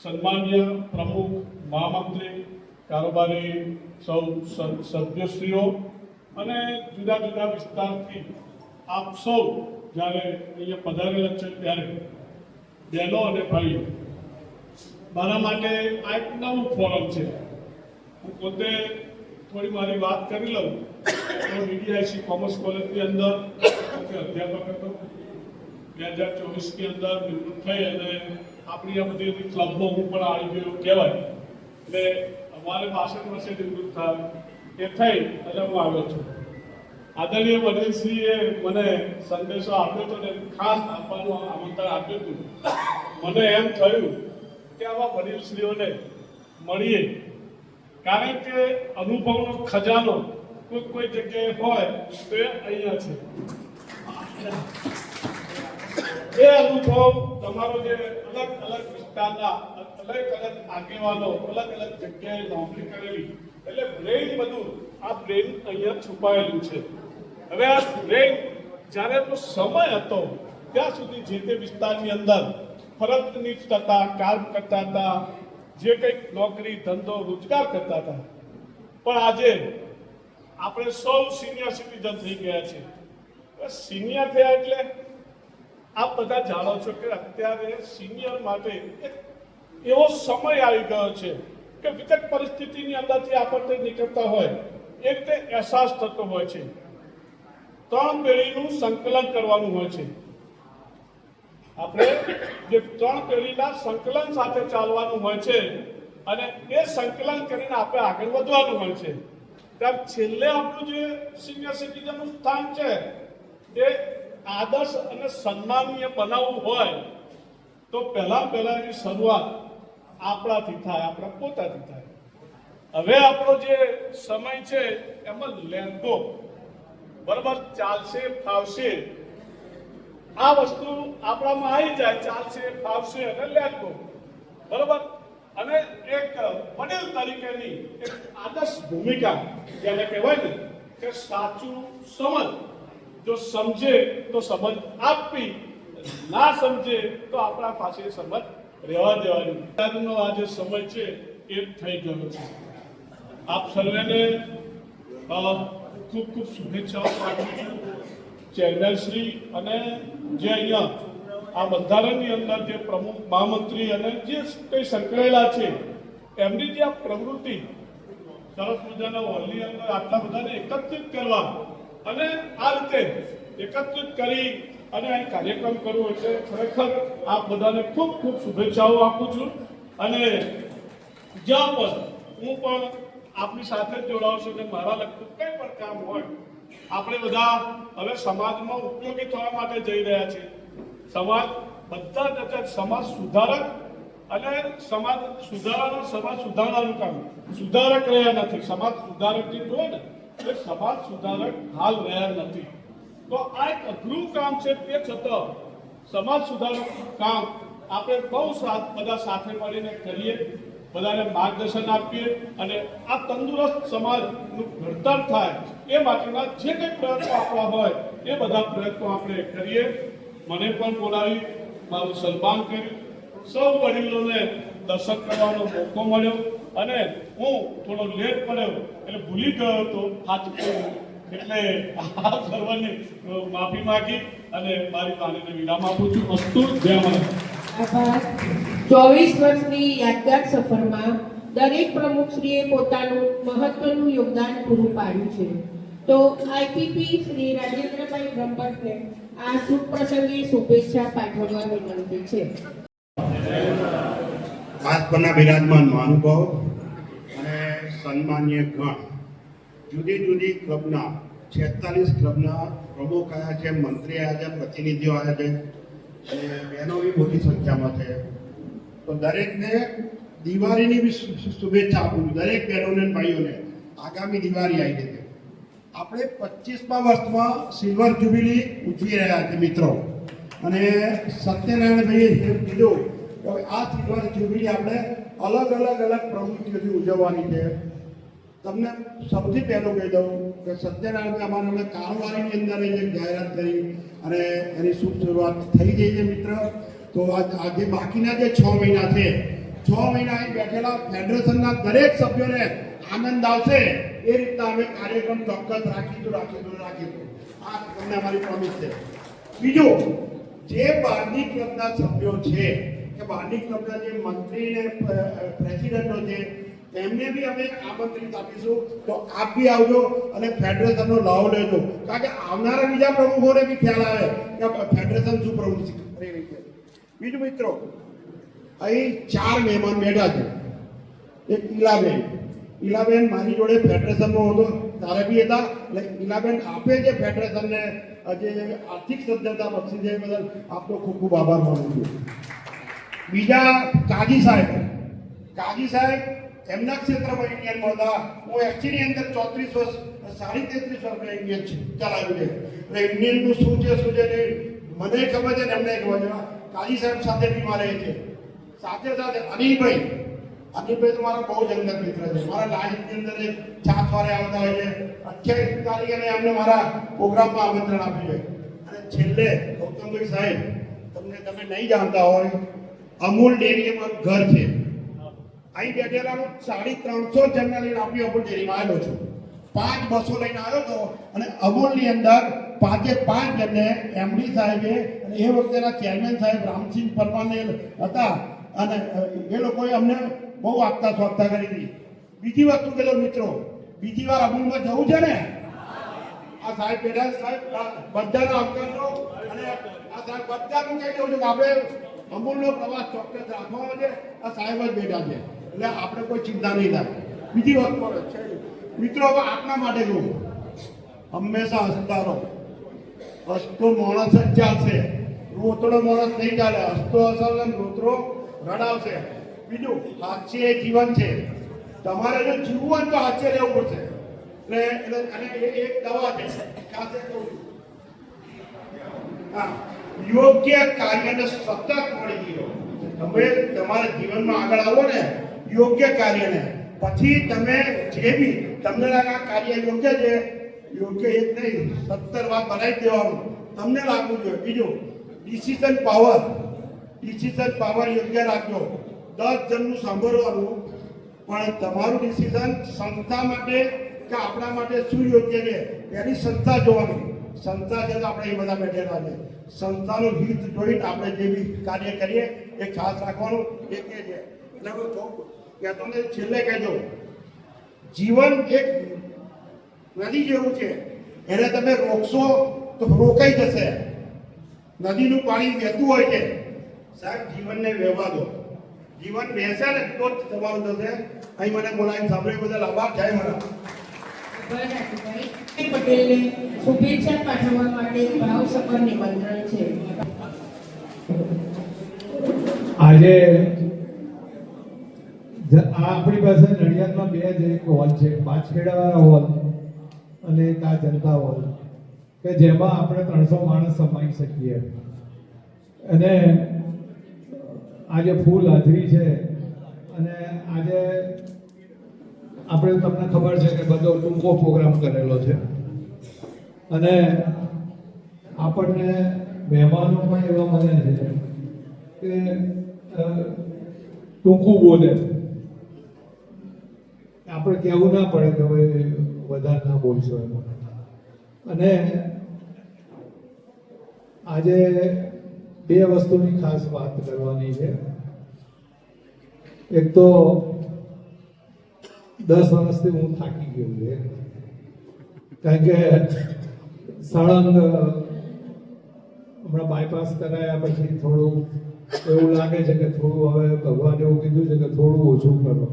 સન્માનીય પ્રમુખ, મહામંત્રી, કારોબારી સૌ સભ્યશ્રીઓ અને જુદા જુદા વિસ્તારથી આપ સૌ જ્યારે અહીંયા પધારેલા છે ત્યારે બહેનો અને ભાઈઓ, મારા માટે આ એક નવું ફોરમ છે. હું પોતે થોડી મારી વાત કરી લઉં તો ડીડીઆઈસી કોમર્સ કોલેજની અંદર અધ્યાપક હતો. 2024ની અંદર નિવૃત્ત થઈ અને આપણી આ બધી ક્લબમાં હું પણ આવી ગયો કહેવાય. એટલે અમારે 62 વર્ષે નિવૃત્ત થાય એ થઈ અને હું આવ્યો છું. આદરણીય વડીલશ્રીએ મને સંદેશો આપ્યો હતો ને ખાસ આપવાનું આમંત્રણ આપ્યું હતું. મને એમ થયું કે આવા વડીલશ્રીઓને મળીએ, કારણ કે અનુભવનો ખજાનો કોઈ જગ્યાએ હોય તો એ અહીંયા છે. એ અનુભવ તમારો જે અલગ અલગ વિસ્તારના અલગ અલગ આગેવાનો અલગ અલગ જગ્યાએ નોકરી કરેલી, એટલે બ્રેઇન બધું આ બ્રેઇન અહીંયા છુપાયેલું છે. હવે આ બ્રેઇન જ્યારે સમય હતો ત્યાં સુધી જે તે વિસ્તારની અંદર ફરજની થતા કામ કરતા હતા, જે કંઈક નોકરી ધંધો રોજગાર કરતા હતા. પણ આજે આપણે સૌ સિનિયર સિટીઝન થઈ ગયા છે. સિનિયર થયા એટલે આપ બધા જાણો છો કે અત્યારે સિનિયર માટે એક એવો સમય આવી ગયો છે કે વિકટ પરિસ્થિતિની અંદરથી આપણને નીકળતા હોય એ રીતે અહેસાસ થતો હોય છે. 3 પેઢીનું સંકલન કરવાનું હોય છે. આપણે જે 3 પેઢીના સંકલન સાથે ચાલવાનું હોય છે અને એ સંકલન કરીને આપણે આગળ વધવાનું હોય છે. ત્યારે છેલ્લે આપણું જે સિનિયર સિટીઝનનું સ્થાન છે એ આદર્શ અને સન્માનીય બનાવવું હોય તો પહેલા એની શરૂઆત આપણાથી થાય, આપણા પોતાથી થાય. હવે આપણો જે સમય છે એમાં લેંગો બરાબર ચાલશે ફાવશે આ વસ્તુ આપણામાં આવી જાય, ચાલશે ફાવશે અને લેંગો બરાબર. અને એક વડીલ તરીકેની એક આદર્શ ભૂમિકા જેને કહેવાય ને કે સાચું સમજ, જો સમજે તો સમજ આપવી, ના સમજે તો આપણા પાસે સમજ રહેવા દેવાની. આજનો આ જે સમય છે એ થઈ ગયો છે. આપ સર્વેને ખૂબ ખૂબ શુભેચ્છાઓ પાઠવું છું. ચેરમેન શ્રી અને જે અહીંયા આ બંધારણની અંદર જે પ્રમુખ મહામંત્રી અને જે કંઈ સંકળાયેલા છે એમની જે આ પ્રવૃત્તિ સરસ મજાના હોલની અંદર આટલા બધાને એકત્રિત કરવા અને આ રીતે એકત્રિત કરી અને આ કાર્યક્રમ કરવો એટલે ખરેખર આપ બધાને ખૂબ ખૂબ શુભેચ્છાઓ આપું છું. અને જ્યાં પણ હું પણ આપની સાથે જ જોડાવશું અને મારા લગતું કંઈ પણ કામ હોય આપણે બધા હવે સમાજમાં ઉપયોગી થવા માટે જઈ રહ્યા છીએ. સમાજ બધા જ સમાજ સુધારક અને સમાજ સુધારવાનો સમાજ સુધારવાનું કામ સુધારક રહ્યા નથી. સમાજ સુધારક જે જોવે ને એ સમાજ સુધારક હાલ રહ્યા નથી. તો આ એક અઘરું કામ છે, તે છતાં સમાજ સુધારક કામ આપણે બહુ બધા સાથે મળીને કરીએ, બધાને માર્ગદર્શન આપીએ અને આ તંદુરસ્ત સમાજનું ઘડતર થાય એ માટેના જે કંઈ પ્રયત્નો આપવા હોય એ બધા પ્રયત્નો આપણે કરીએ. મને પણ બોલાવી મારું સન્માન કર્યું. સૌ વડીલોને દર્શન કરવાનો મોકો મળ્યો અને હું થોડો લેટ પડ્યો એટલે ભૂલી ગયો હતો હાથ જોડ્યો. એટલે આ સર્વની માફી માંગી અને મારી વાણીને વિરામ આપું છું. અસ્તુ જય મહારાજ. આભાર. 24 વર્ષની યાદગાર સફરમાં દરેક પ્રમુખશ્રીએ પોતાનું મહત્વનું યોગદાન પૂરું પાડ્યું છે. તો આઈપીપી શ્રી રાજેન્દ્રભાઈ બ્રહ્મભટ્ટને આ શુભ પ્રસંગે શુભેચ્છા પાઠવવા વિનંતી છે. ખાસ પરના બિરાજમાન મહાનુભાવ અને સન્માનીય ગણ, જુદી જુદી ક્લબના 46 ક્લબના પ્રમુખ આવ્યા છે, મંત્રી આવ્યા છે, પ્રતિનિધિઓ આવ્યા છે અને બહેનો બી મોટી સંખ્યામાં છે. તો દરેકને દિવાળીની બી શુભેચ્છા આપું છું. દરેક બહેનોને ભાઈઓને આગામી દિવાળી આવી છે. આપણે 25મા વર્ષમાં સિલ્વર જ્યુબિલી ઉજવી રહ્યા છે મિત્રો. અને સત્યનારાયણભાઈએ કીધું કે આ સિલ્વર જ્યુબિલી આપણે અલગ પ્રવૃત્તિઓથી ઉજવવાની છે. તમને સૌથી પહેલું કહી દઉં કે સત્યનારાયણભાઈ અમારે કારોબારીની અંદર જે જાહેરાત કરી અને એની શુભ શરૂઆત થઈ ગઈ છે મિત્ર. તો આજે બાકીના જે 6 મહિના છે, 6 મહિના અહીં બેઠેલા ફેડરેશનના દરેક સભ્યોને આનંદ આવશે એ રીતના અમે કાર્યક્રમ ચોક્કસ રાખીશું. આ તમને અમારી પ્રોમિસ છે. બીજું, જે બારની ક્લબના સભ્યો છે કે બારની ક્લબના જે મંત્રી ને પ્રેસિડેન્ટો છે એમને બી અમે આમંત્રિત આપીશું. તો આપ બી આવજો અને ફેડરેશનનો લાભ લેજો, કારણ કે આવનારા બીજા પ્રમુખોને બી ખ્યાલ આવે કે ફેડરેશન શું પ્રવૃત્તિ કરી રહી છે. બીજું મિત્રો, અહીં 4 મહેમાન બેઠા છે. એક ઈલાબેન મારી જોડે ફેડરેશનમાં હતો ત્યારે બી હતા. એટલે ઈલાબેન આપે જે ફેડરેશનને જે આર્થિક સદ્ધરતા બક્ષી છે એ બદલ આપનો ખૂબ ખૂબ આભાર માનું છું. બીજા કાજી સાહેબ એમના ક્ષેત્રમાં યુનિયનમાં હતા. હું એક્ચ્યુઅલી અંદર 34 વર્ષ 33 વર્ષ યુનિયન ચલાવ્યું છે. એટલે યુનિયનનું શું છે મને ખબર છે ને એમને ખબર છે. કાજી સાહેબ સાથે બી મારે છે. સાથે અનિલભાઈ તો મારા બહુ જંગત મિત્ર છે. મારા લાઈફની અંદર એક છાસ વારે આવતા હોય છે. 28 તારીખે એમને મારા પ્રોગ્રામમાં આમંત્રણ આપ્યું છે. અને છેલ્લે ગૌતમભાઈ સાહેબ, તમે નહીં જાણતા હોય, અમૂલ ડેરી મારું ઘર છે. અહીં બેઠેલાનું 350 જણને લઈને આપણી અમૂલ ડેરીમાં આવેલો છું. 5 બસો લઈને આવ્યો હતો અને અમૂલની અંદર 5 જણને એમડી સાહેબે અને એ વખતેના ચેરમેન સાહેબ રામસિંહ પરમાને હતા અને એ લોકોએ અમને બહુ આગતા સ્વાગતા કરી હતી. બીજી વસ્તુ કહેજો મિત્રો, બીજી વાર અમૂલમાં જવું છે ને? આ સાહેબ બેઠા છે. સાહેબ બધાનો આવકારજો અને આ સાહેબ બધાનું કહી દઉં છું કે આપણે અમૂલનો પ્રવાસ ચોક્કસ રાખવાનો છે. આ સાહેબ જ બેઠા છે એટલે આપણે કોઈ ચિંતા નહીં થાય. બીજી વસ્તુ છે મિત્રો, હવે આપના માટે કહું, હંમેશા હસતા રહો. હસતો માણસ જ ચાલશે, રોતડો માણસ નહીં ચાલે. હસતો હશે રોતડો રડાવશે. બીજું, હાસ્ય એ જીવન છે. તમારે જો જીવવું હોય તો હાસ્ય રહેવું પડશે. એટલે અને એ એક દવા છે. ખાસ એ કહું છું. હા, યોગ્ય કાર્યને સતત વળી ગયો. તમે તમારા જીવનમાં આગળ આવો ને યોગ્ય કાર્યને, પછી તમે જે બી તમને લાગે આ કાર્ય યોગ્ય છે, યોગ્ય એક નહીં 17 વાર બનાવી દેવાનું તમને લાગવું જોઈએ. બીજું, ડિસિઝન પાવર યોગ્ય રાખજો. 10 જણનું સાંભળવાનું, પણ તમારું ડિસિઝન સંસ્થા માટે કે આપણા માટે શું યોગ્ય છે એની સંસ્થા જોવાની. સંસ્થા છે તો આપણે એ બધા બેઠેલા છે. સંસ્થાનું હિત જોઈને આપણે જે બી કાર્ય કરીએ એ ખાસ રાખવાનું. એ કે છે એટલે હું કહેતો ને છેલ્લે કહેજો, જીવન એક નદી જેવું છે. એને તમે રોકશો તો રોકાઈ જશે. નદીનું પાણી વહેતું હોય છે. સાહેબ, જીવનને વહેવા દો. જીવન વહેશે ને તો જ તમારું થશે. અહીં મને બોલાવીને સાંભળ્યું બદલ આભાર. જય મહારાજ. પટેલને શુભેચ્છા પાઠવવા માટે ભાવસભર નિમંત્રણ છે. આજે આપણી પાસે નડિયાદમાં બે જ એક હોલ છે, પાંચખેડાવાળા હોલ અને એક આ જનતા હોલ, કે જેમાં આપણે 300 માણસ સમાઈ શકીએ. અને આજે ફૂલ હાજરી છે. અને આજે આપણે તમને ખબર છે કે બધો ટૂંકો પ્રોગ્રામ કરેલો છે. અને આપણને મહેમાનો પણ એવા મળે છે કે ટૂંકું બોલે. આપણે કહેવું ના પડે કે હવે વધારે ના બોલશો એમાં. અને આજે બે વસ્તુની ખાસ વાત કરવાની છે. એક તો 10 વર્ષથી હું થાકી ગયો છે, કારણ કે સળંગ હમણાં બાયપાસ કરાયા પછી થોડું એવું લાગે છે કે થોડું હવે ભગવાને એવું કીધું છે કે થોડું ઓછું કરો.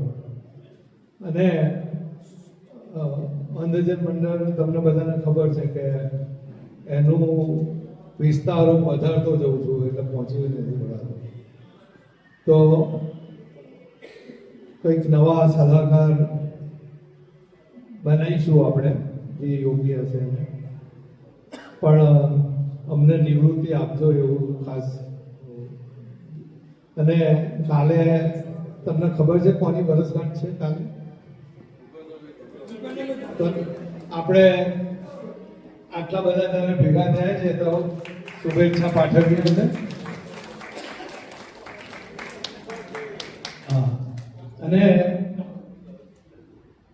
અને અંધજન મંડળ તમને બધાને ખબર છે કે એનું વિસ્તાર હું વધારતો જઉં છું, એટલે પહોંચી નથી વળાતો. તો કંઈક નવા સલાહકાર બનાવીશું આપણે, જે યોગ્ય હશે એને. પણ અમને નિવૃત્તિ આપજો એવું ખાસ. અને કાલે તમને ખબર છે કોની વર્ષગાંઠ છે કાલે? તો આપણે આટલા બધા તને ભેગા થયા છે તો શુભેચ્છા પાઠવીએ બધા. હા, અને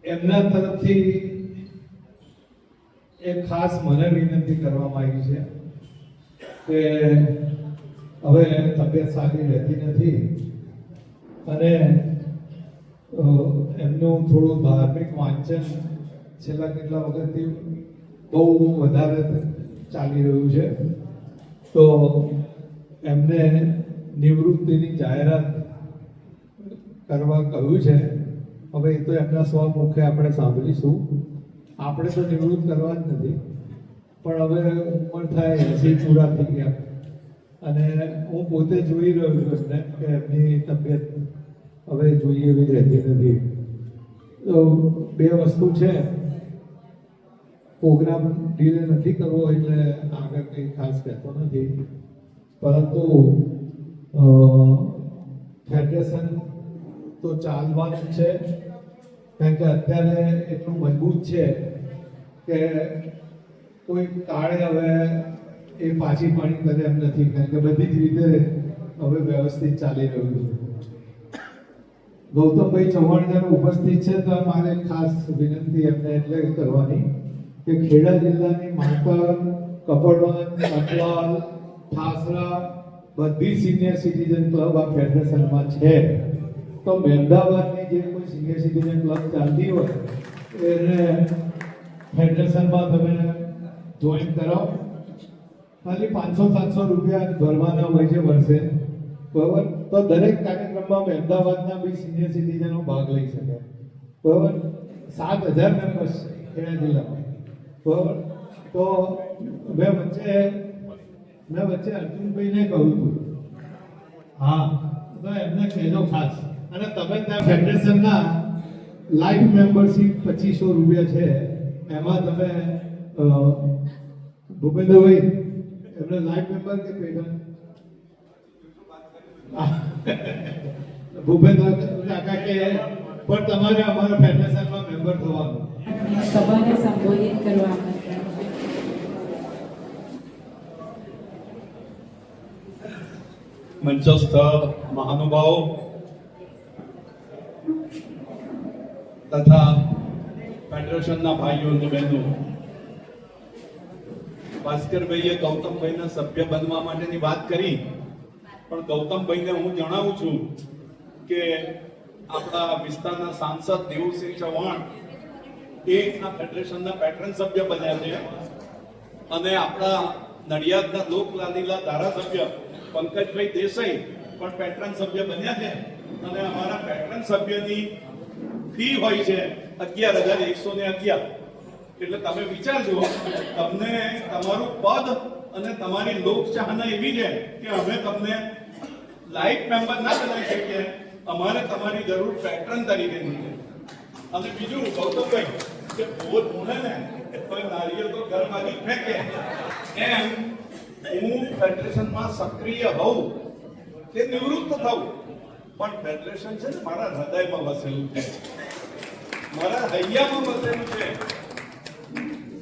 એમના તરફથી એક ખાસ મને વિનંતી કરવામાં આવી છે કે હવે તબિયત સારી રહેતી નથી અને એમનું થોડું ધાર્મિક વાંચન છેલ્લા કેટલા વખતથી બહુ વધારે ચાલી રહ્યું છે. તો એમને નિવૃત્તિની જાહેરાત કરવા કહ્યું છે. હવે એ તો એમના સ્વમુખે આપણે સાંભળીશું. આપણે તો નિવૃત્ત કરવા જ નથી, પણ હવે ઉંમર થાય 80 પૂરા થઈ ગયા અને હું પોતે જોઈ રહ્યો છું એમને કે એમની તબિયત હવે જોઈએ એવી રહેતી નથી. તો બે વસ્તુ છે, પ્રોગ્રામ ડીલે નથી કરવો એટલે આગળ કંઈ ખાસ કહેતો નથી, પરંતુ ફેડરેશન તો ચાલવાનું છે, કારણ કે અત્યારે એટલું મજબૂત છે કે કોઈ કાળે હવે એ પાછી પાણી કરે એમ નથી, કારણ કે બધી જ રીતે હવે વ્યવસ્થિત ચાલી રહ્યું છે. ગૌતમભાઈ ચૌહાણ જ્યારે ઉપસ્થિત છે તો મારે ખાસ વિનંતી એમને એટલે કરવાની કે ખેડા જિલ્લાની માતર, કપડવંજ, અટલાલ, ઠાસરા બધી સિનિયર સિટીઝન ક્લબ આ ફેડરેશનમાં છે. તો મહેમદાવાદની જે કોઈ સિનિયર સિટીઝન ક્લબ ચાલતી હોય એને ફેડરેશનમાં તમે જોઈન કરાવો. ખાલી 500-700 રૂપિયા ભરવાના હોય છે વર્ષે, બરાબર. તો દરેક કાર્યક્રમમાં અમદાવાદના બી સિનિયર સિટીઝનો ભાગ લઈ શકે, બરાબર. 7,000 મેમ્બર્સ ખેડા જિલ્લામાં, બરાબર. તો મેં વચ્ચે અર્જુનભાઈને કહ્યું હતું, હા, તો એમને કહેજો ખાસ. અને તમે ત્યાં ફેડરેશનના લાઈફ મેમ્બરશીપ 2500 રૂપિયા છે, એમાં તમે ભૂપેન્દ્રભાઈ એમને લાઈફ મેમ્બર કે પેટર્ન ભૂપેન્દ્ર કાકા કે પણ તમારે અમારા ફેડરેશનમાં મેમ્બર થવાનું. સભાને સંબોધિત કરવા આમંત્રણ. મંચસ્થ મહાનુભાવો તથા ફેડરેશનના ભાઈઓ અને બહેનો, ભાસ્કરભાઈએ ગૌતમભાઈના સભ્ય બનવા માટેની વાત કરી, પણ ગૌતમભાઈને હું જણાવું છું કે આપણા વિસ્તારના સાંસદ દેવુસિંહ ચૌહાણ એ આ ફેડરેશનના પેટ્રન સભ્ય બન્યા છે અને આપણા નડિયાદના લોકલાડીલા ધારાસભ્ય પંકજભાઈ દેસાઈ પણ પેટ્રન સભ્ય બન્યા છે અને અમારા પેટ્રન સભ્યની ફી હોય છે 11,111. એટલે તમે વિચારજો, તમને તમારું પદ અને તમારી લોકચાહના એવી છે કે અમે તમને લાઈફ મેમ્બર ના બનાવી શકીએ, અમારે તમારી જરૂર પેટ્રન તરીકેની છે. અને બીજું ગૌતમભાઈ કે ભોજ ભૂણે ને કોઈ નારિયેળ તો ઘરમાંથી ફેંકે એમ હું ફેડરેશનમાં સક્રિય હોઉં કે નિવૃત્ત થવું, પણ ફેડરેશન છે ને મારા હૃદયમાં વસેલું છે, મારા હૈયામાં વસેલું છે.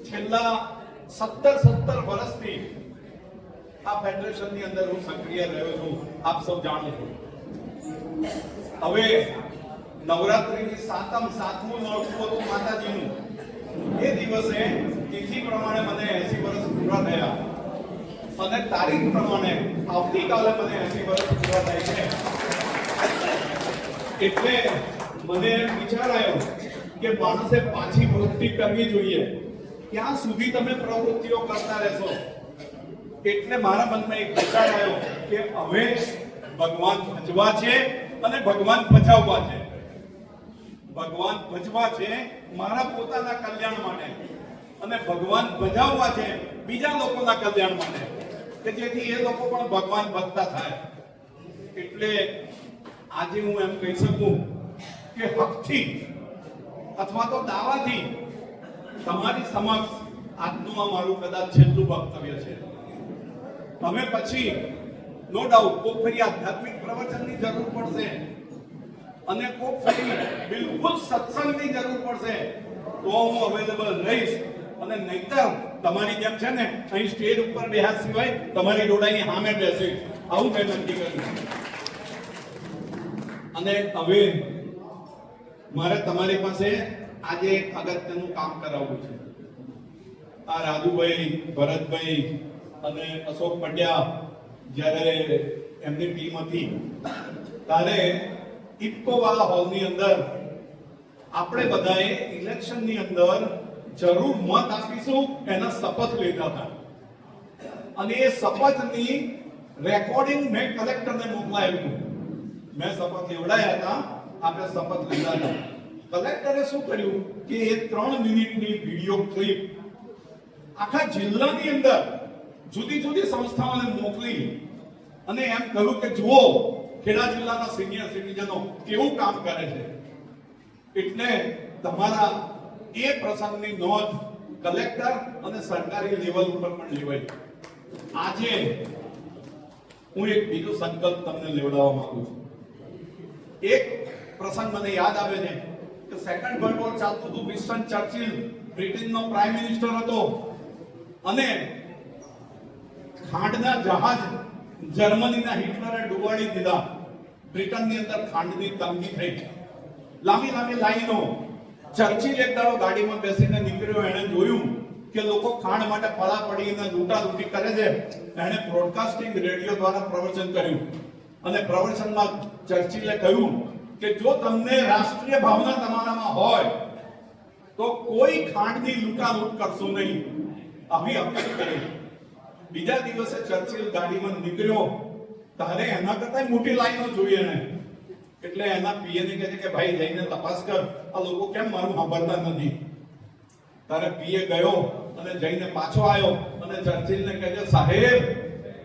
છેલ્લા 17 વર્ષથી આ ફેડરેશનની અંદર હું સક્રિય રહ્યો છું, આપ સૌ જાણો છો. હવે નવરાત્રિની સાતમું નોરતું હતું માતાજીનું, એ દિવસે તિથિ પ્રમાણે મને 80 વર્ષ પૂરા થયા અને તારીખ પ્રમાણે આવતીકાલે મને 80 વર્ષ પૂરા થાય છે. એટલે મને વિચાર આવ્યો કે માણસે પાછી વૃત્તિ કરવી જોઈએ. ક્યાં સુધી તમે પ્રવૃત્તિઓ કરતા રહેશો? એટલે મારા મનમાં એક વિચાર આવ્યો કે હવે ભગવાન ભજવા છે અને ભગવાન ભજાવવા છે. ભગવાન ભજવા છે મારા પોતાના કલ્યાણ માટે અને ભગવાન ભજાવવા છે બીજા લોકોના કલ્યાણ માટે, કે જેથી એ લોકો પણ ભગવાન ભક્તા થાય. એટલે આજે હું એમ કહી શકું કે હકથી અથવા તો દાવાથી તમારી સમક્ષ આજનું આ મારું કદાચ છેલ્લું વક્તવ્ય છે. હવે પછી નો ડાઉટ કોક ફરી આધ્યાત્મિક પ્રવચનની જરૂર પડશે અને કોક ફરી બિલકુલ સત્સંગની જરૂર પડશે તો હું અવેલેબલ રહીશ. અને નહીતર તમારી જેમ છે ને અહીં સ્ટેજ ઉપર બેહ્યા સિવાય તમારી જોડાની સામે બેસીશ, આવું મેં નક્કી કર્યું. અને હવે મારે તમારી પાસે આજે એક અગત્યનું કામ કરાવવું છે. આ રાજુભાઈ, ભરતભાઈ અને અશોક પંડ્યા જ્યારે એમની ટીમ હતી ત્યારે ઇફકોવાલા હોલની અંદર આપણે બધાએ ઇલેક્શનની અંદર જરૂર મત આપીશું એના શપથ લીધા હતા અને એ શપથની રેકોર્ડિંગ મેં કલેક્ટરને મોકલાયું હતું. મેં શપથ લેવડાયા હતા, આપણે શપથ લીધા હતા. કલેક્ટરે શું કર્યું કે એ 3 મિનિટની વિડીયો ક્લિપ આખા જિલ્લાની અંદર જુદી જુદી સંસ્થાઓને મોકલી અને એમ કહ્યું કે જુઓ ખેડા જિલ્લાના સિનિયર સિટીઝનો કેવું કામ કરે છે. એટલે તમારા એ પ્રસંગની નોંધ કલેક્ટર અને સરકારી લેવલ ઉપર પણ લેવાય. આજે હું એક બીજો સંકલ્પ તમને લેવડાવવા માંગુ છું. એક પ્રસંગ મને યાદ આવે છે કે સેકન્ડ વર્લ્ડ વોર ચાલતું હતું. વિન્સ્ટન ચર્ચિલ બ્રિટનનો પ્રાઇમ મિનિસ્ટર હતો અને ખાંડના જહાજ જર્મનીના હિટલરે ડુબાડી દીધા. બ્રિટનની અંદર ખાંડની તંગી થઈ, લાંબી લાંબી લાઈનો. ચર્ચિલ એક દાડો ગાડીમાં બેસીને નીકળ્યો, એણે જોયું કે લોકો ખાંડ માટે પડા પડીને લૂંટાલૂંટી કરે છે. એણે બ્રોડકાસ્ટિંગ રેડિયો દ્વારા પ્રવચન કર્યું અને પ્રવચનમાં ચર્ચિલે કહ્યું કે જો તમને રાષ્ટ્રીય ભાવના તમારામાં હોય તો કોઈ ખાંડની લૂંટાલૂંટ કરશો નહીં. આવી અપીલ કરી. બીજા દિવસે ચર્ચિલ ગાડીમાં નીકળ્યો તારે એના કરતા મોટી લાઈનો જોઈએ ને, એટલે એના પીએ ને કહે છે કે ભાઈ જઈને તપાસ કર આ લોકો કેમ મારું સાંભળતા નથી. તારે પીએ ગયો અને જઈને પાછો આવ્યો અને ચર્ચિલને કહે છે સાહેબ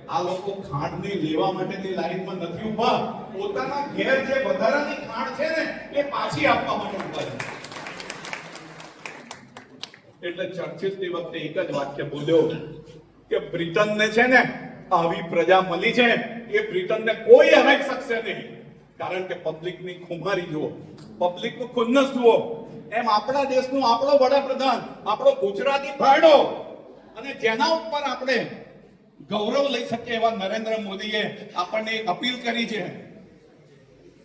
આ લોકો ખાંડની લેવા માટેની લાઈનમાં નથી ઊભા, પોતાના ઘેર જે વધારાની ખાંડ છે ને એ પાછી આપવા માટે ઊભા છે. એટલે ચર્ચિલ તે વખતે એક જ વાક્ય બોલ્યો કે બ્રિટનને છે ને આવી પ્રજા મળી છે એ બ્રિટનને કોઈ હરાઈ શકશે નહીં, કારણ કે પબ્લિકની ખુમારી જુઓ, પબ્લિકનું ખુન્નસ જુઓ. એમ આપણા દેશનું આપણો વડાપ્રધાન, આપણો ગુજરાતી ભાઈડો અને જેના ઉપર આપણે ગૌરવ લઈ શકીએ એવા નરેન્દ્ર મોદીએ આપણને એક અપીલ કરી છે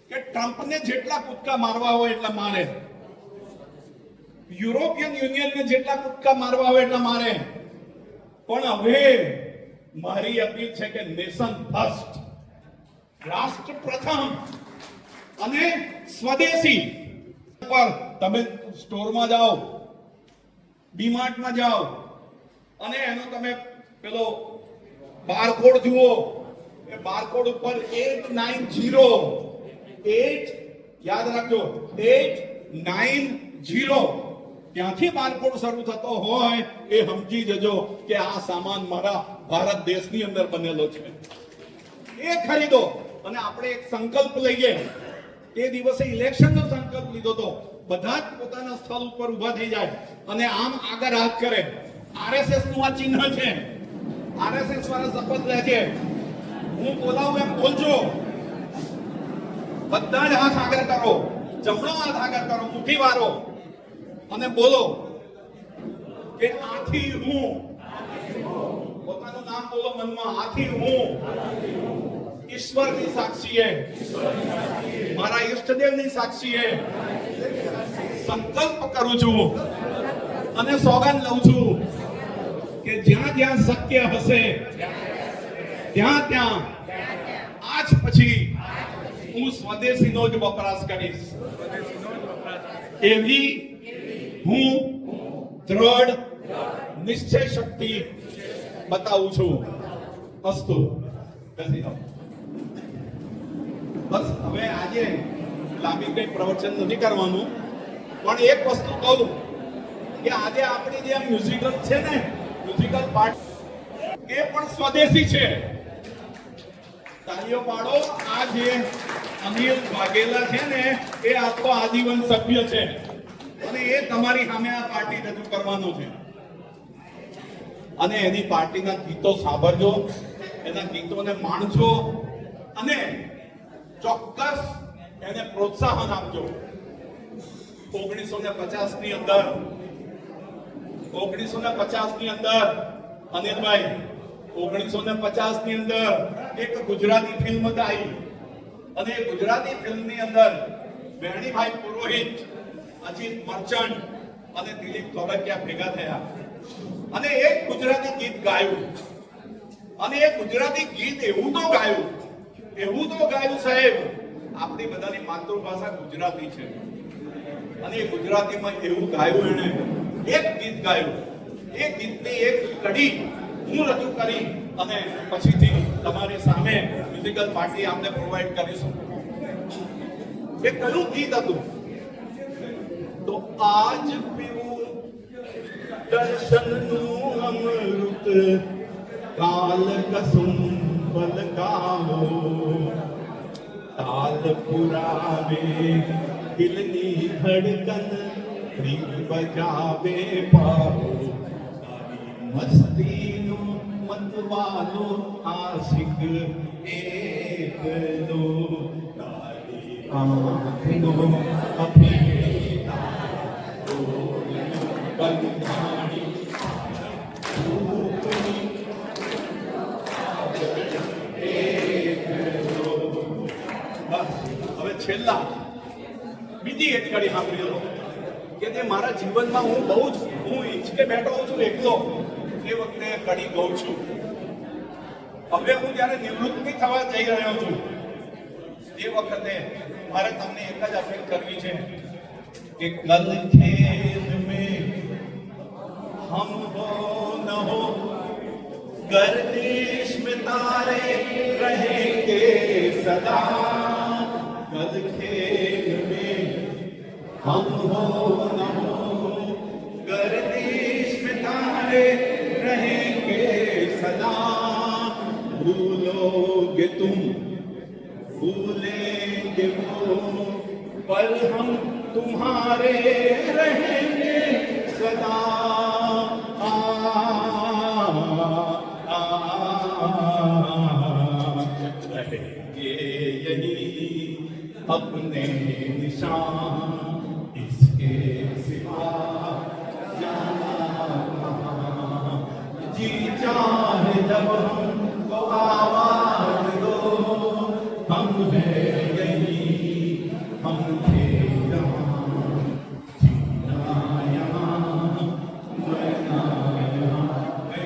કે ટ્રમ્પને જેટલા કૂદકા મારવા હોય એટલા મારે, યુરોપિયન યુનિયનને જેટલા કૂદકા મારવા હોય એટલા મારે, પણ હવે મારી અપીલ છે કે નેશન ફર્સ્ટ, રાષ્ટ્ર પ્રથમ અને સ્વદેશી પર તમે સ્ટોરમાં જાઓ, ડીમાર્ટમાં જાઓ અને એનો તમે પેલો બારકોડ જુઓ, એ બારકોડ ઉપર 890 યાદ રાખજો 890 ત્યાંથી બારકોડ શરૂ થતો હોય એ સમજી જજો કે આ સામાન મારા ભારત દેશની અંદર બનેલો છે. એ ખરીદો. અને આપણે એક સંકલ્પ લઈએ, તે દિવસે ઇલેક્શનનો સંકલ્પ લીધો તો બધા જ પોતાના સ્થળ ઉપર ઊભા થઈ જાય અને આમ આગળ હાથ કરે. આરએસએસ નું આ ચિહ્ન છે, આરએસએસ વાળા શપથ લે છે, હું બોલાવું એમ બોલજો. બધા જ હાથ આગળ કરો, જમણો હાથ આગળ કરો, મુઠ્ઠી વારો અને બોલો કે આથી હું, પોતાનું નામ બોલો મનમાં, આથી હું ઈશ્વરની સાક્ષીએ, મારા ઈષ્ટદેવની સાક્ષીએ સંકલ્પ કરું છું અને સોગંદ લઉં છું કે જ્યાં જ્યાં શક્ય હશે ત્યાં ત્યાં આજ પછી હું સ્વદેશીનો જ વપરાશ કરીશ. એવી હું દ્રઢ નિશ્ચય શક્તિ બતાવું છું. અસ્તુ. બસ હવે આજે લાંબી કઈ પ્રવચન નથી કરવાનું, પણ એક વસ્તુ કહું કે આજે આપણી જે મ્યુઝિકલ છે ને, મ્યુઝિકલ પાર્ટ એ પણ સ્વદેશી છે. તાળીઓ પાડો. આ જે અનિલ વાઘેલા છે ને એ આખો આજીવન સભ્ય છે અને એ તમારી સામે આ પાર્ટી રજૂ કરવાનો છે અને એની પાર્ટીના ગીતો સાંભળજો, એના ગીતોને માણજો અને ચોક્કસ એને પ્રોત્સાહન આપજો. 1950 ની અંદર અનિલભાઈ 1950 ની અંદર એક ગુજરાતી ફિલ્મ આવી અને એ ગુજરાતી ફિલ્મની અંદર વેણીભાઈ પુરોહિત, અજીત મર્ચન્ટ અને દિલીપ ધોળકિયા ભેગા થયા અને એક ગુજરાતી ગીત ગાયું. અને એ ગુજરાતી ગીત એવું તો ગાયું સાહેબ, આપણી બધાની માતૃભાષા ગુજરાતી છે અને એ ગુજરાતીમાં એવું ગાયું, એને એક ગીત ગાયું. એ ગીતની એક કડી હું રજૂ કરી અને પછીથી તમારી સામે મ્યુઝિકલ પાર્ટી આપણે પ્રોવાઈડ કરીશું. એ કયું ગીત હતું? તો આજ પીવું દર્શનનું અમૃત, કાલ કસુમ પલકાવો, તાલ પુરાવે દિલની ધડકન, પ્રીત બજાવે પાવો, મસ્તીનું મતવાલો આશિક એકલો, તારી આંખનો અભિનેતા બંધાણી હવે છેલ્લા બીજી એક કડી સાંભળી લો કે જે મારા જીવનમાં હું ઈચ્છકે બેઠો હોઉં છું એકલો, એ વખતે કડી ગાઉં છું. હવે હું જયારે નિવૃત્તિ થવા જઈ રહ્યો છું એ વખતે મારે તમને એક જ અપીલ કરવી છે કે કલ ખેલ મેં हम हो न हो गर्दिश में तारे रहेंगे सदा कल खेल में हम हो न हो गर्दिश में तारे रहेंगे सदा भूलोगे तुम भूलेंगे वो पर हम तुम्हारे रहेंगे सदा रहेंगे यही अपने निशान इसके सिवा जाना कहाँ। जी चाहे जब हमको आवाज दो हम हैं यही हम थे यहाँ जीना यहाँ मरना यहाँ।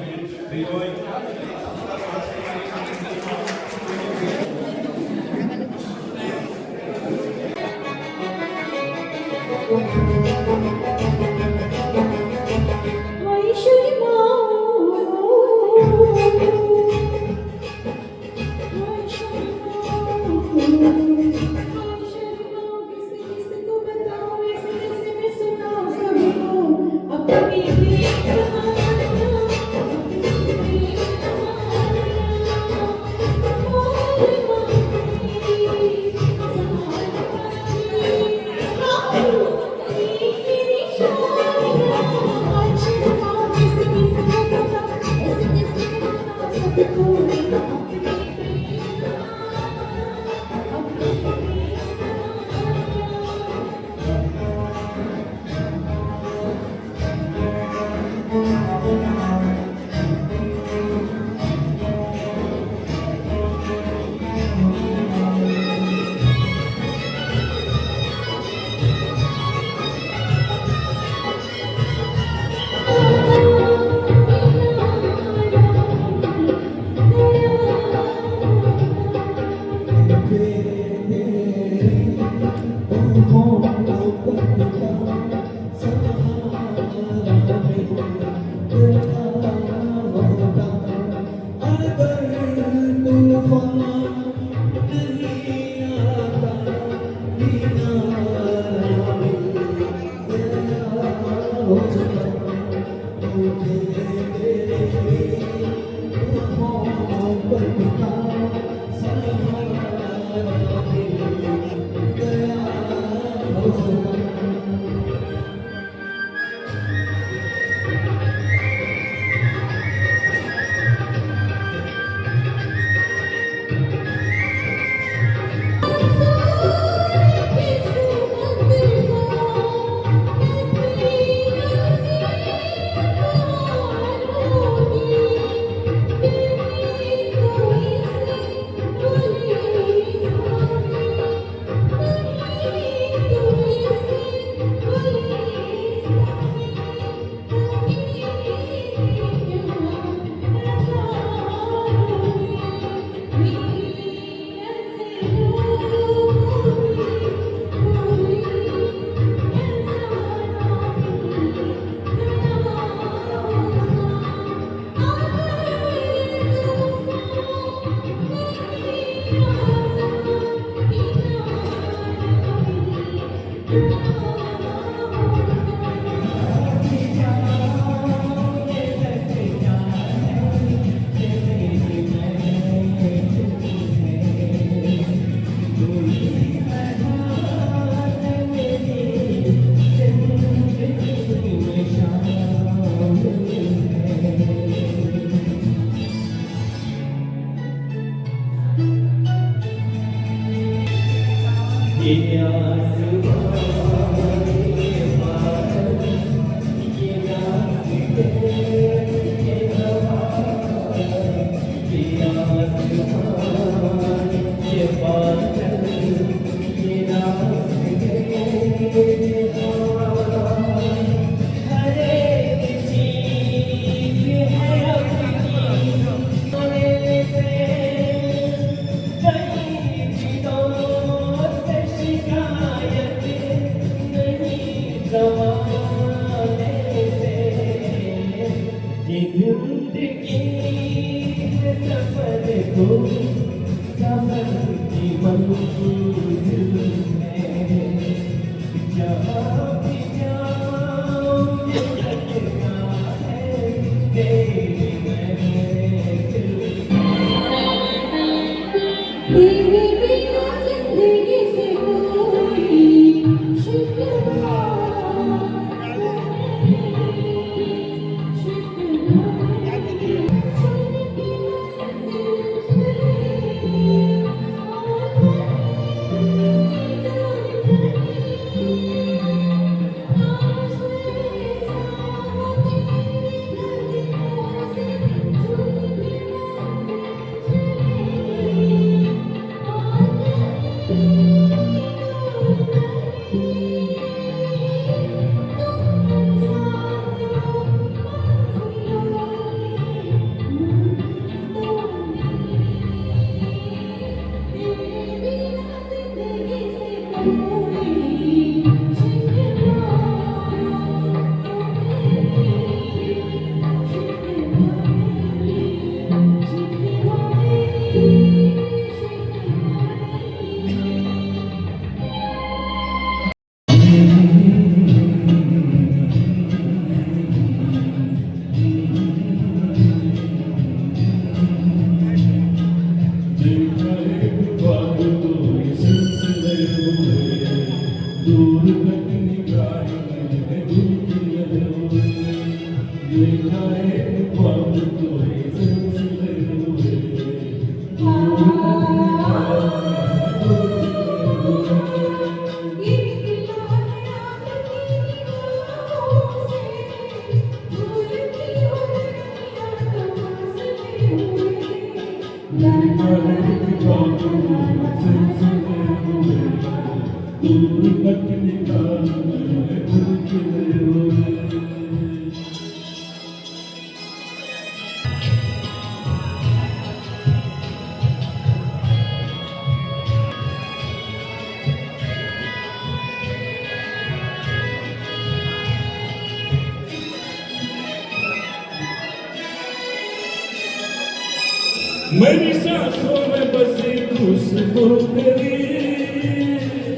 मेरी सांसों में बसी खुशबू तेरी,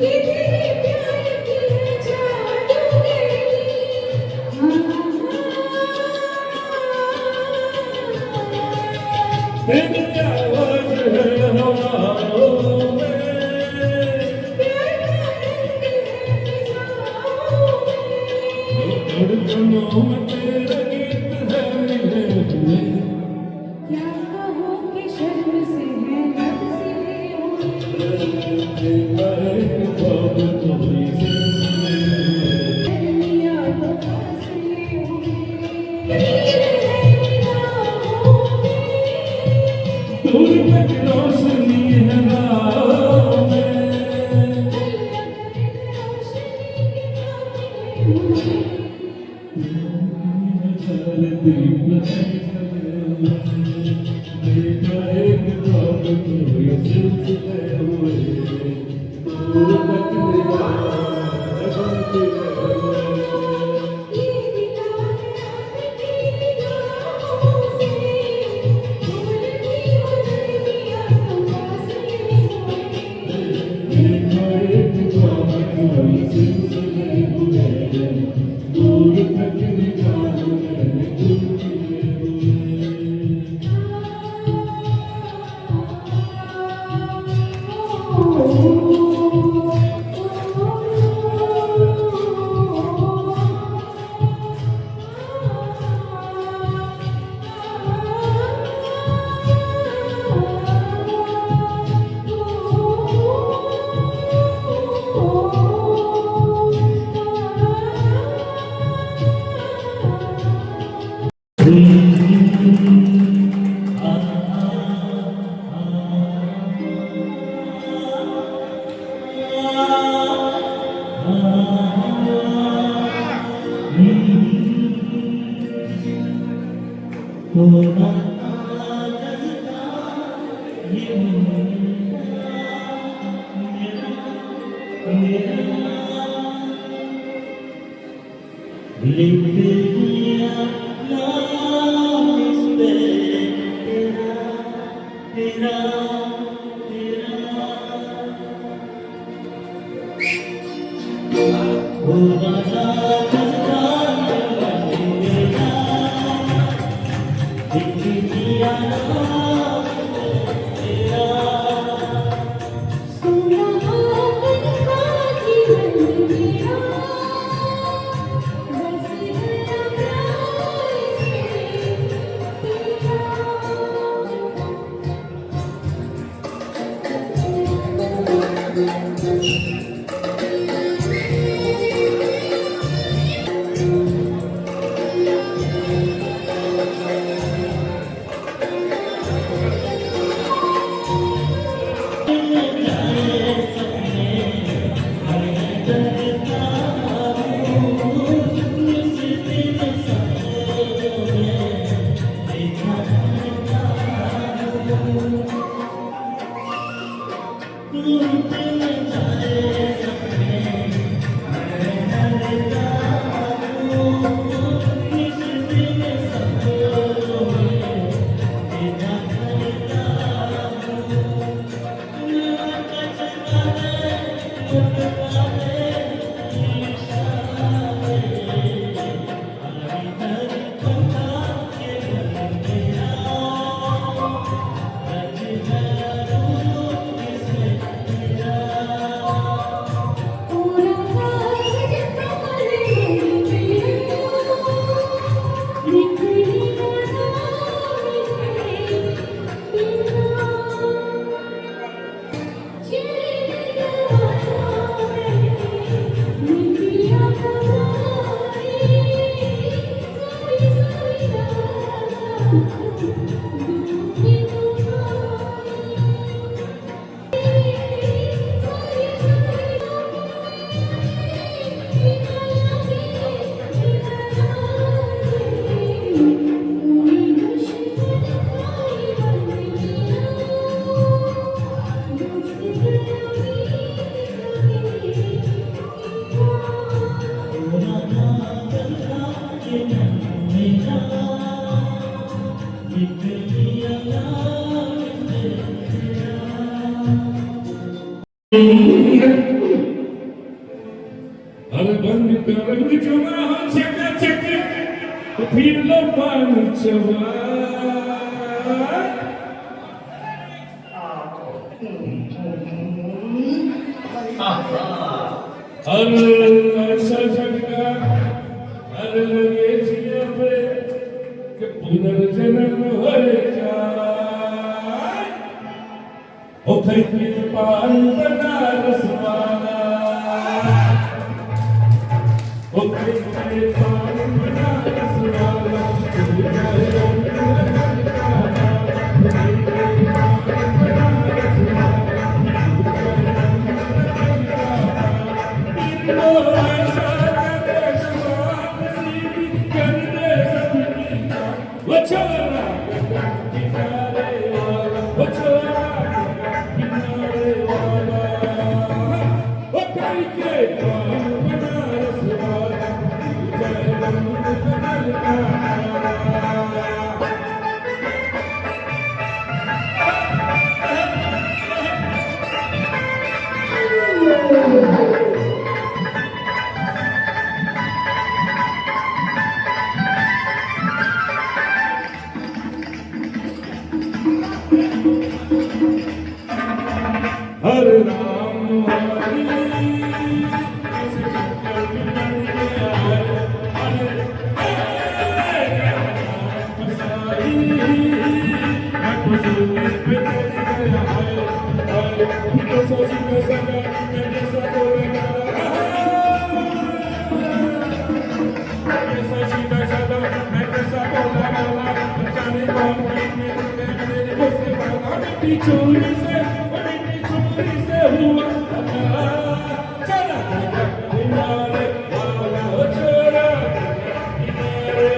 ये तेरे प्यार की जादूगरी, तेरी आवाज है हवाओं में, प्यार का रंग है फिजाओं में, धड़कनों में तेरा गीत है मिले हुए। क्या कहो कि शर्म से है लब सिले दुनिया को फासले हुए, तीर है निगाहों में, दूर तक रोशनी है राहों में, रोशनी के काफिले हुए, दीप जले हुए, देखा एक ख्वाब तो ये सिलसिले हुए, दूर तक निगाहें बनती रहे। ये दीदार आपकी निगाहों से, भूलती हो दुनिया को फासले हुए, देखा एक ख्वाब तो ये सिलसिले हुए, दूर तक निगाहें बनती रहे। अरे बंद कर जमा चक चक तो फिर लो पानी चवा अरे ऐसा झटका अरे लगे जिया पे कि पुनर्जन्म होएगा ओ खैती पान बनारस वाला ओ खैती पान बनारस वाला तू जाए हरे राम चोरी से हुआ चला किनारे वाला हो छोरा किनारे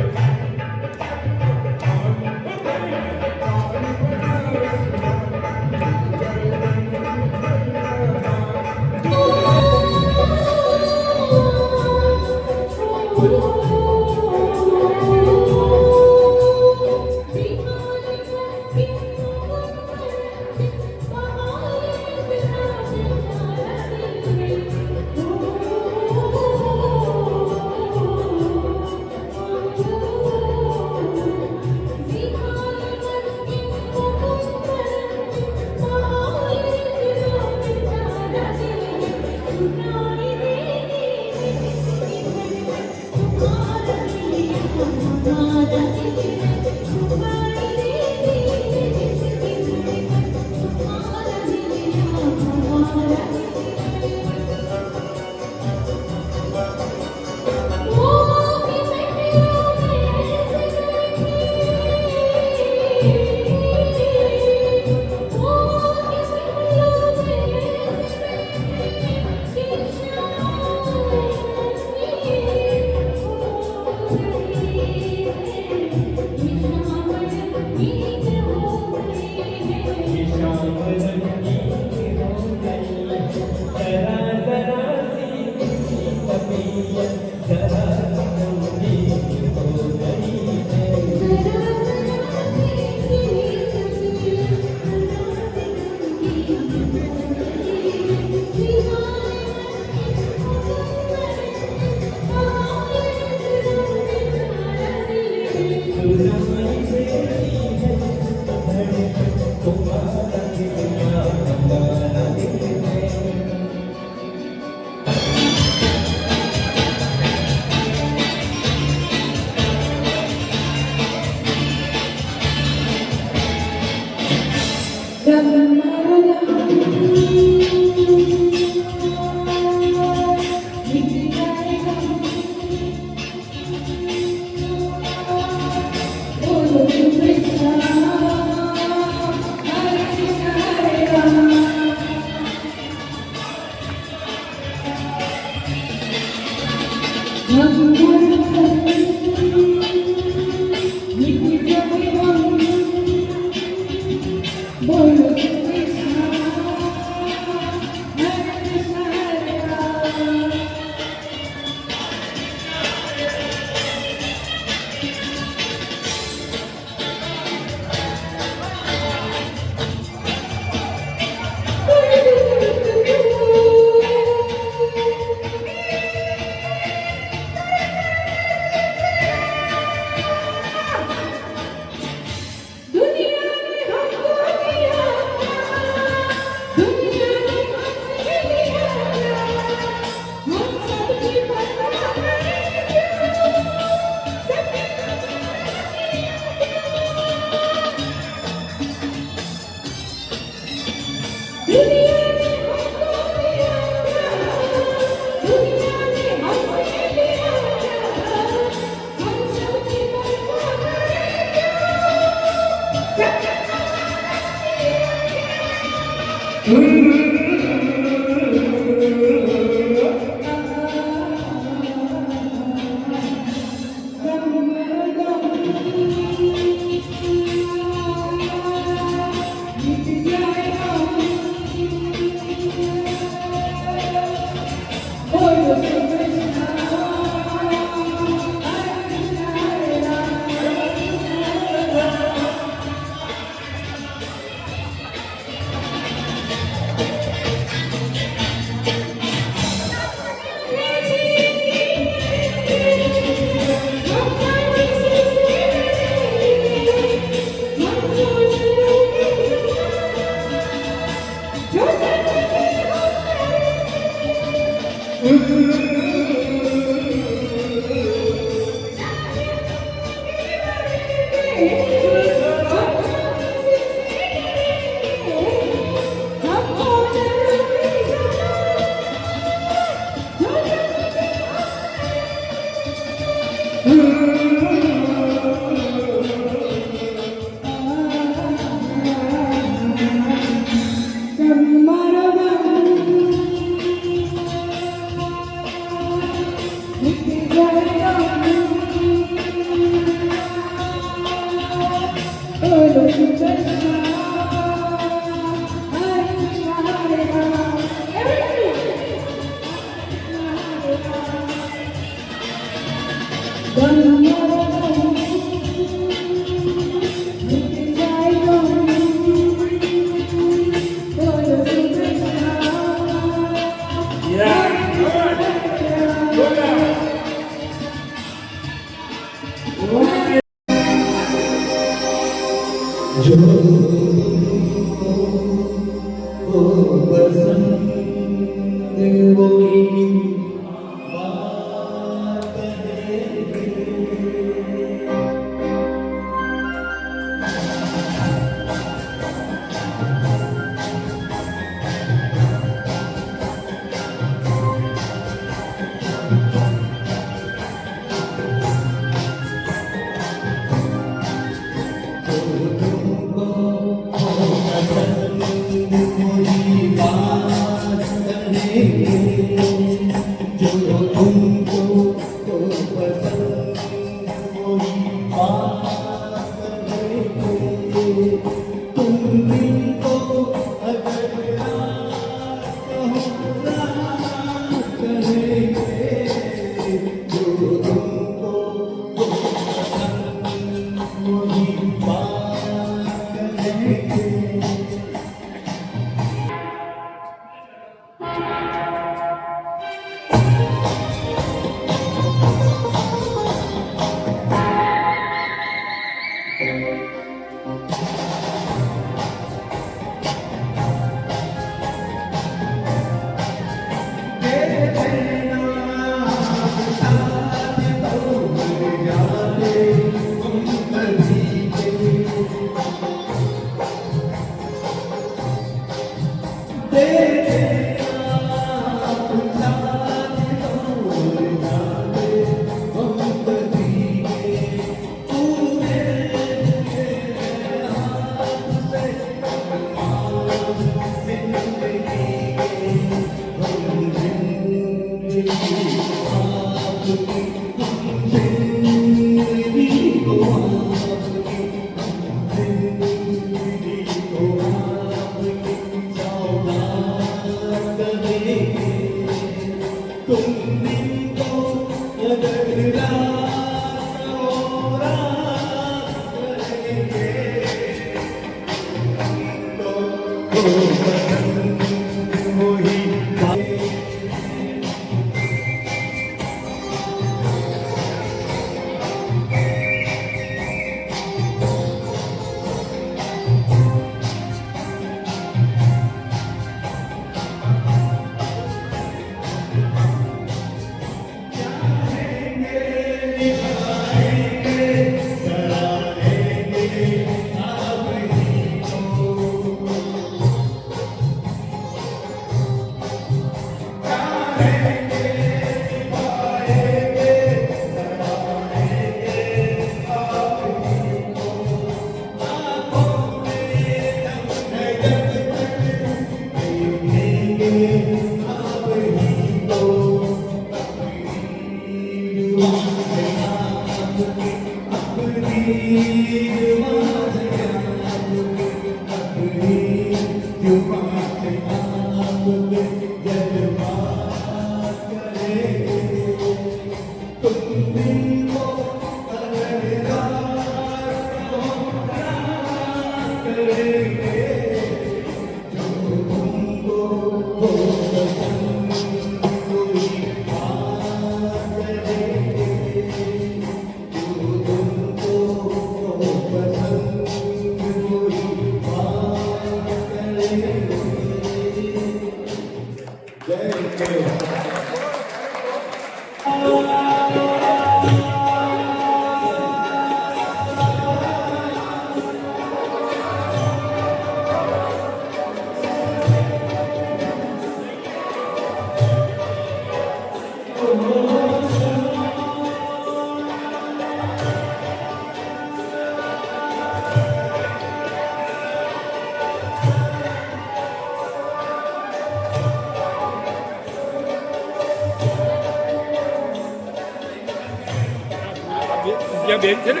ત્યાં બેન છે ને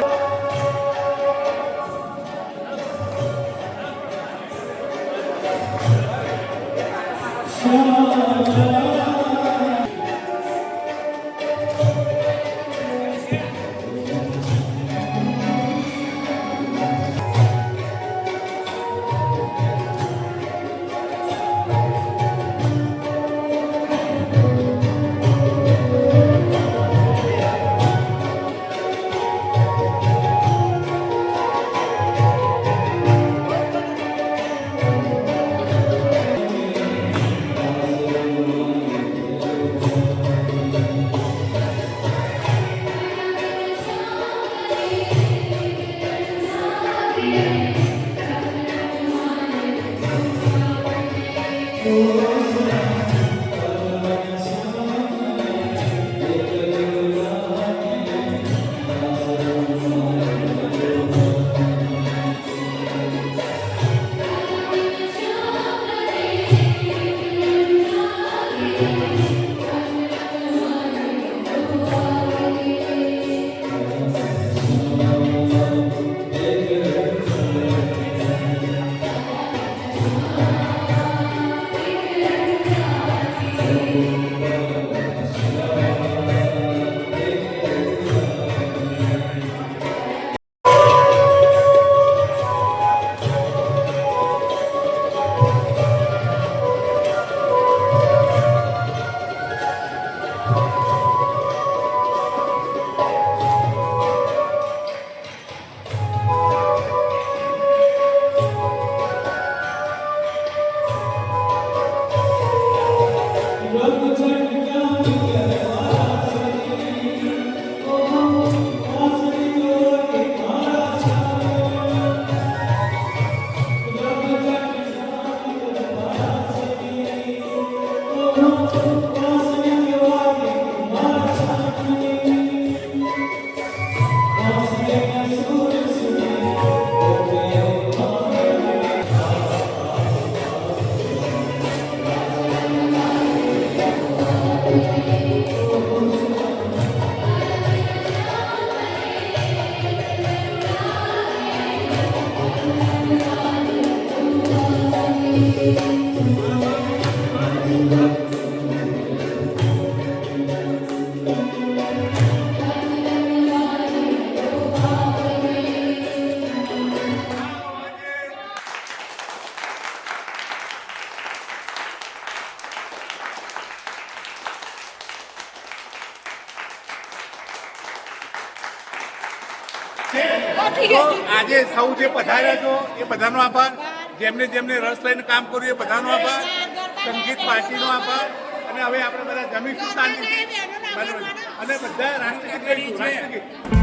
તો આજે સૌ જે પધાર્યા છો એ બધાનો આભાર, જેમને જેમને રસ લઈને કામ કર્યું એ બધાનો આભાર, સંગીત પાર્ટીનો આભાર. અને હવે આપણે બધા જમીશું શાંતિથી અને બધા રાષ્ટ્રગીત ગાઈશું, રાષ્ટ્રગીત.